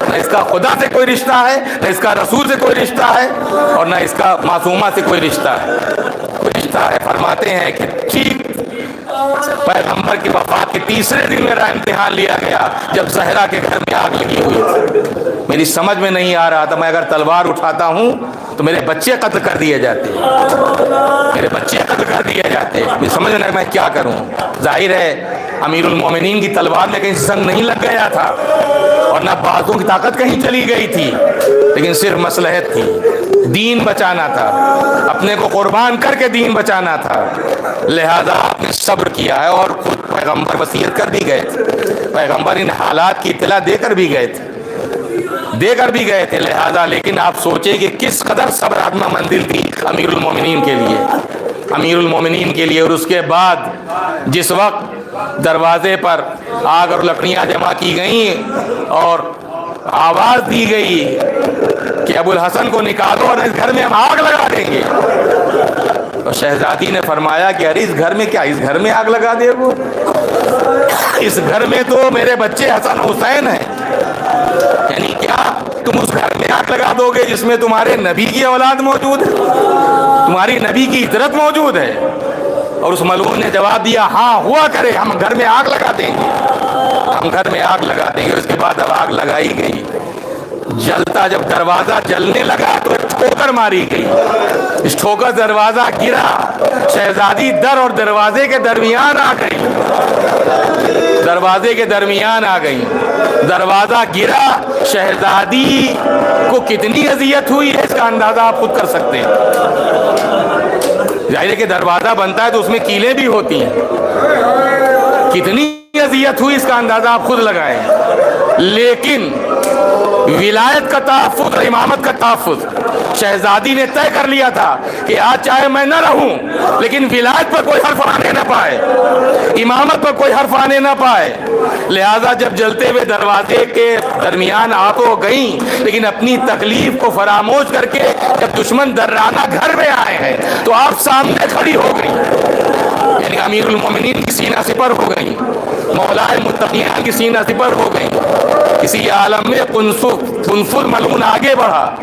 نہ اس کا خدا سے کوئی رشتہ ہے، نہ اس کا رسول سے کوئی رشتہ ہے، اور نہ اس کا معصومہ سے کوئی رشتہ ہے، کوئی رشتہ ہے۔ فرماتے ہیں کہ ٹھیک پیغمبر کی وفات کے تیسرے دن میرا امتحان لیا گیا جب زہرا کے گھر میں آگ لگی ہوئی تھی۔ میری سمجھ میں نہیں آ رہا تھا، میں اگر تلوار اٹھاتا ہوں تو میرے بچے قتل کر دیے جاتے، میرے بچے قتل کر دیے جاتے، مجھے سمجھ میں میں کیا کروں۔ ظاہر ہے امیر المومنین کی تلوار میں کہیں زنگ نہیں لگ گیا تھا اور نہ بازوں کی طاقت کہیں چلی گئی تھی، لیکن صرف مصلحت تھی، دین بچانا تھا، اپنے کو قربان کر کے دین بچانا تھا، لہذا آپ نے صبر کیا ہے۔ اور خود پیغمبر وصیت کر بھی گئے تھے، پیغمبر ان حالات کی اطلاع دے کر بھی گئے تھے، لہذا لیکن آپ سوچیں کہ کس قدر صبر آتما منزل تھی امیر المومنین کے لیے۔ اور اس کے بعد جس وقت دروازے پر آگ اور لکڑیاں جمع کی گئیں اور آواز دی گئی کہ ابو الحسن کو نکالو اور اس گھر میں ہم آگ لگا دیں گے، اور شہزادی نے فرمایا کہ ارے اس گھر میں کیا، اس گھر میں آگ لگا دے، وہ اس گھر میں تو میرے بچے حسن حسین ہیں، یعنی کیا تم اس گھر میں آگ لگا دو گے جس میں تمہارے نبی کی اولاد موجود ہے، تمہاری نبی کی عطرت موجود ہے؟ اور اس ملعون نے جواب دیا ہاں ہوا کرے، ہم گھر میں آگ لگا دیں گے، ہم گھر میں آگ لگا دیں گے۔ اس کے بعد اب آگ لگائی گئی، جلتا جب دروازہ جلنے لگا تو ٹھوکر ماری گئی، اس ٹھوکر دروازہ گرا، شہزادی در اور دروازے کے درمیان آ گئی، دروازہ گرا، شہزادی کو کتنی اذیت ہوئی ہے اس کا اندازہ آپ خود کر سکتے ہیں۔ ظاہر ہے کہ دروازہ بنتا ہے تو اس میں کیلیں بھی ہوتی ہیں. کتنی اذیت ہوئی اس کا اندازہ آپ خود لگائیں. لیکن ولایت کا تحفظ اور امامت کا تحفظ شہزادی نے طے کر لیا تھا کہ آج چاہے میں نہ رہوں لیکن ولایت پر کوئی حرف آنے نہ پائے, امامت پر کوئی حرف آنے نہ پائے. لہذا جب جلتے ہوئے دروازے کے درمیان آپ ہو گئیں لیکن اپنی تکلیف کو فراموش کر کے جب دشمن درانہ گھر میں آئے ہیں تو آپ سامنے کھڑی ہو گئی, یعنی امیر المومنین کی سینہ سپر ہو گئی, مولا المتقین کی سینہ سپر ہو گئی. کسی عالم میں قنفذ ملعون آگے بڑھا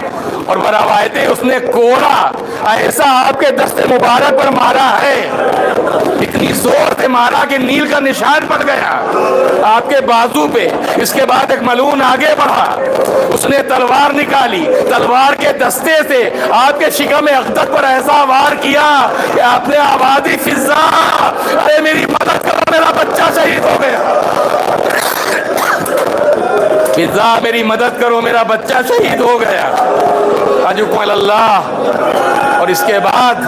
اور بروایتیں اس نے کوڑا ایسا آپ کے دست مبارک پر مارا ہے, اتنی زور سے مارا کہ نیل کا نشان پڑ گیا آپ کے بازو پہ. اس کے بعد ایک ملعون آگے بڑھا, اس نے تلوار نکالی, تلوار کے دستے سے آپ کے شکم اقدس پر ایسا وار کیا کہ آپ نے آوازی فضا, ارے میری مدد کرو میرا بچہ شہید ہو گیا, فضا میری مدد کرو میرا بچہ شہید ہو گیا. اجکم اللہ. اور اس کے بعد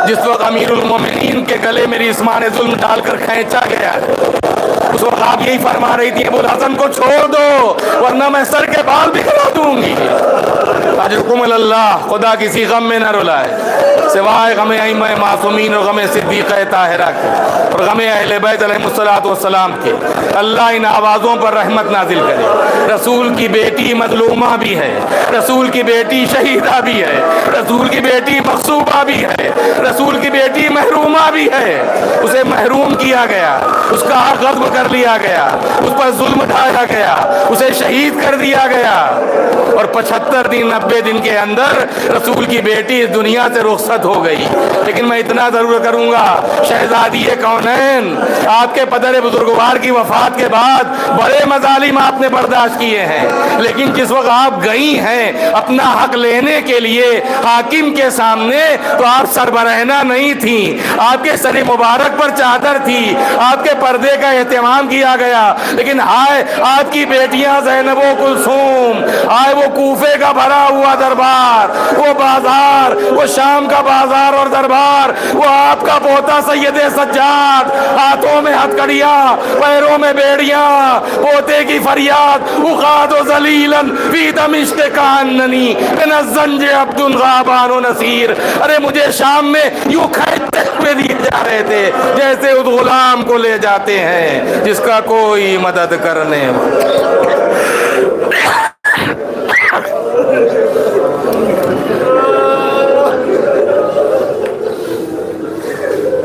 جس وقت امیر المومنین کے گلے میری عثمان ظلم ڈال کر کھینچا گیا, اس وقت آپ یہی فرما رہی تھی ابو الحسن کو چھوڑ دو ورنہ میں سر کے بال بکھرا دوں گی. اجرکم اللہ. خدا کسی غم میں نہ رلائے سوائے غم ائمہ معصومین اور غم صدیقہ طاہرہ کے اور غم اہل بیت علیہ الصلوۃ والسلام کے. اللہ ان آوازوں پر رحمت نازل کرے. رسول کی بیٹی مظلومہ بھی ہے, رسول کی بیٹی شہیدہ بھی ہے, رسول کی بیٹی مغصوبہ بھی ہے, رسول کی بیٹی محرومہ بھی ہے. اسے محروم کیا گیا, اس کا حق غصب کر لیا گیا, اس پر ظلم ڈھایا گیا, اسے شہید کر دیا گیا, اور 75 دن 90 دن کے اندر رسول کی بیٹی اس دنیا سے رخصت ہو گئی. لیکن میں اتنا ضرور کروں گا, شہزادی کونین, آپ کے پدر بزرگوار کی وفات کے بعد بڑے مظالم آپ نے برداشت کیے ہیں, لیکن جس وقت آپ گئی ہیں اپنا حق لینے کے لیے حاکم کے سامنے تو آپ سربرہنہ نہیں تھیں, آپ کے سر مبارک پر چادر تھی, آپ کے پردے کا اہتمام کیا گیا. لیکن ہائے آپ کی بیٹیاں زینب و کلثوم, آئے وہ کوفے کا بھرا ہوا دربار, وہ بازار, وہ شام کا بازار اور دربار, وہ آپ کا پوتا سید سجاد, ہاتھوں میں ہتھکڑیاں پیروں میں بیڑیاں, پوتے کی فریاد اخاد و ذلیلا فی دمشق کاننی من الزنج عبد غابان و نصیر. ارے مجھے شام میں یوں کھینچتے ہوئے دیے جا رہے تھے جیسے اس غلام کو لے جاتے ہیں جس کا کوئی مدد کرنے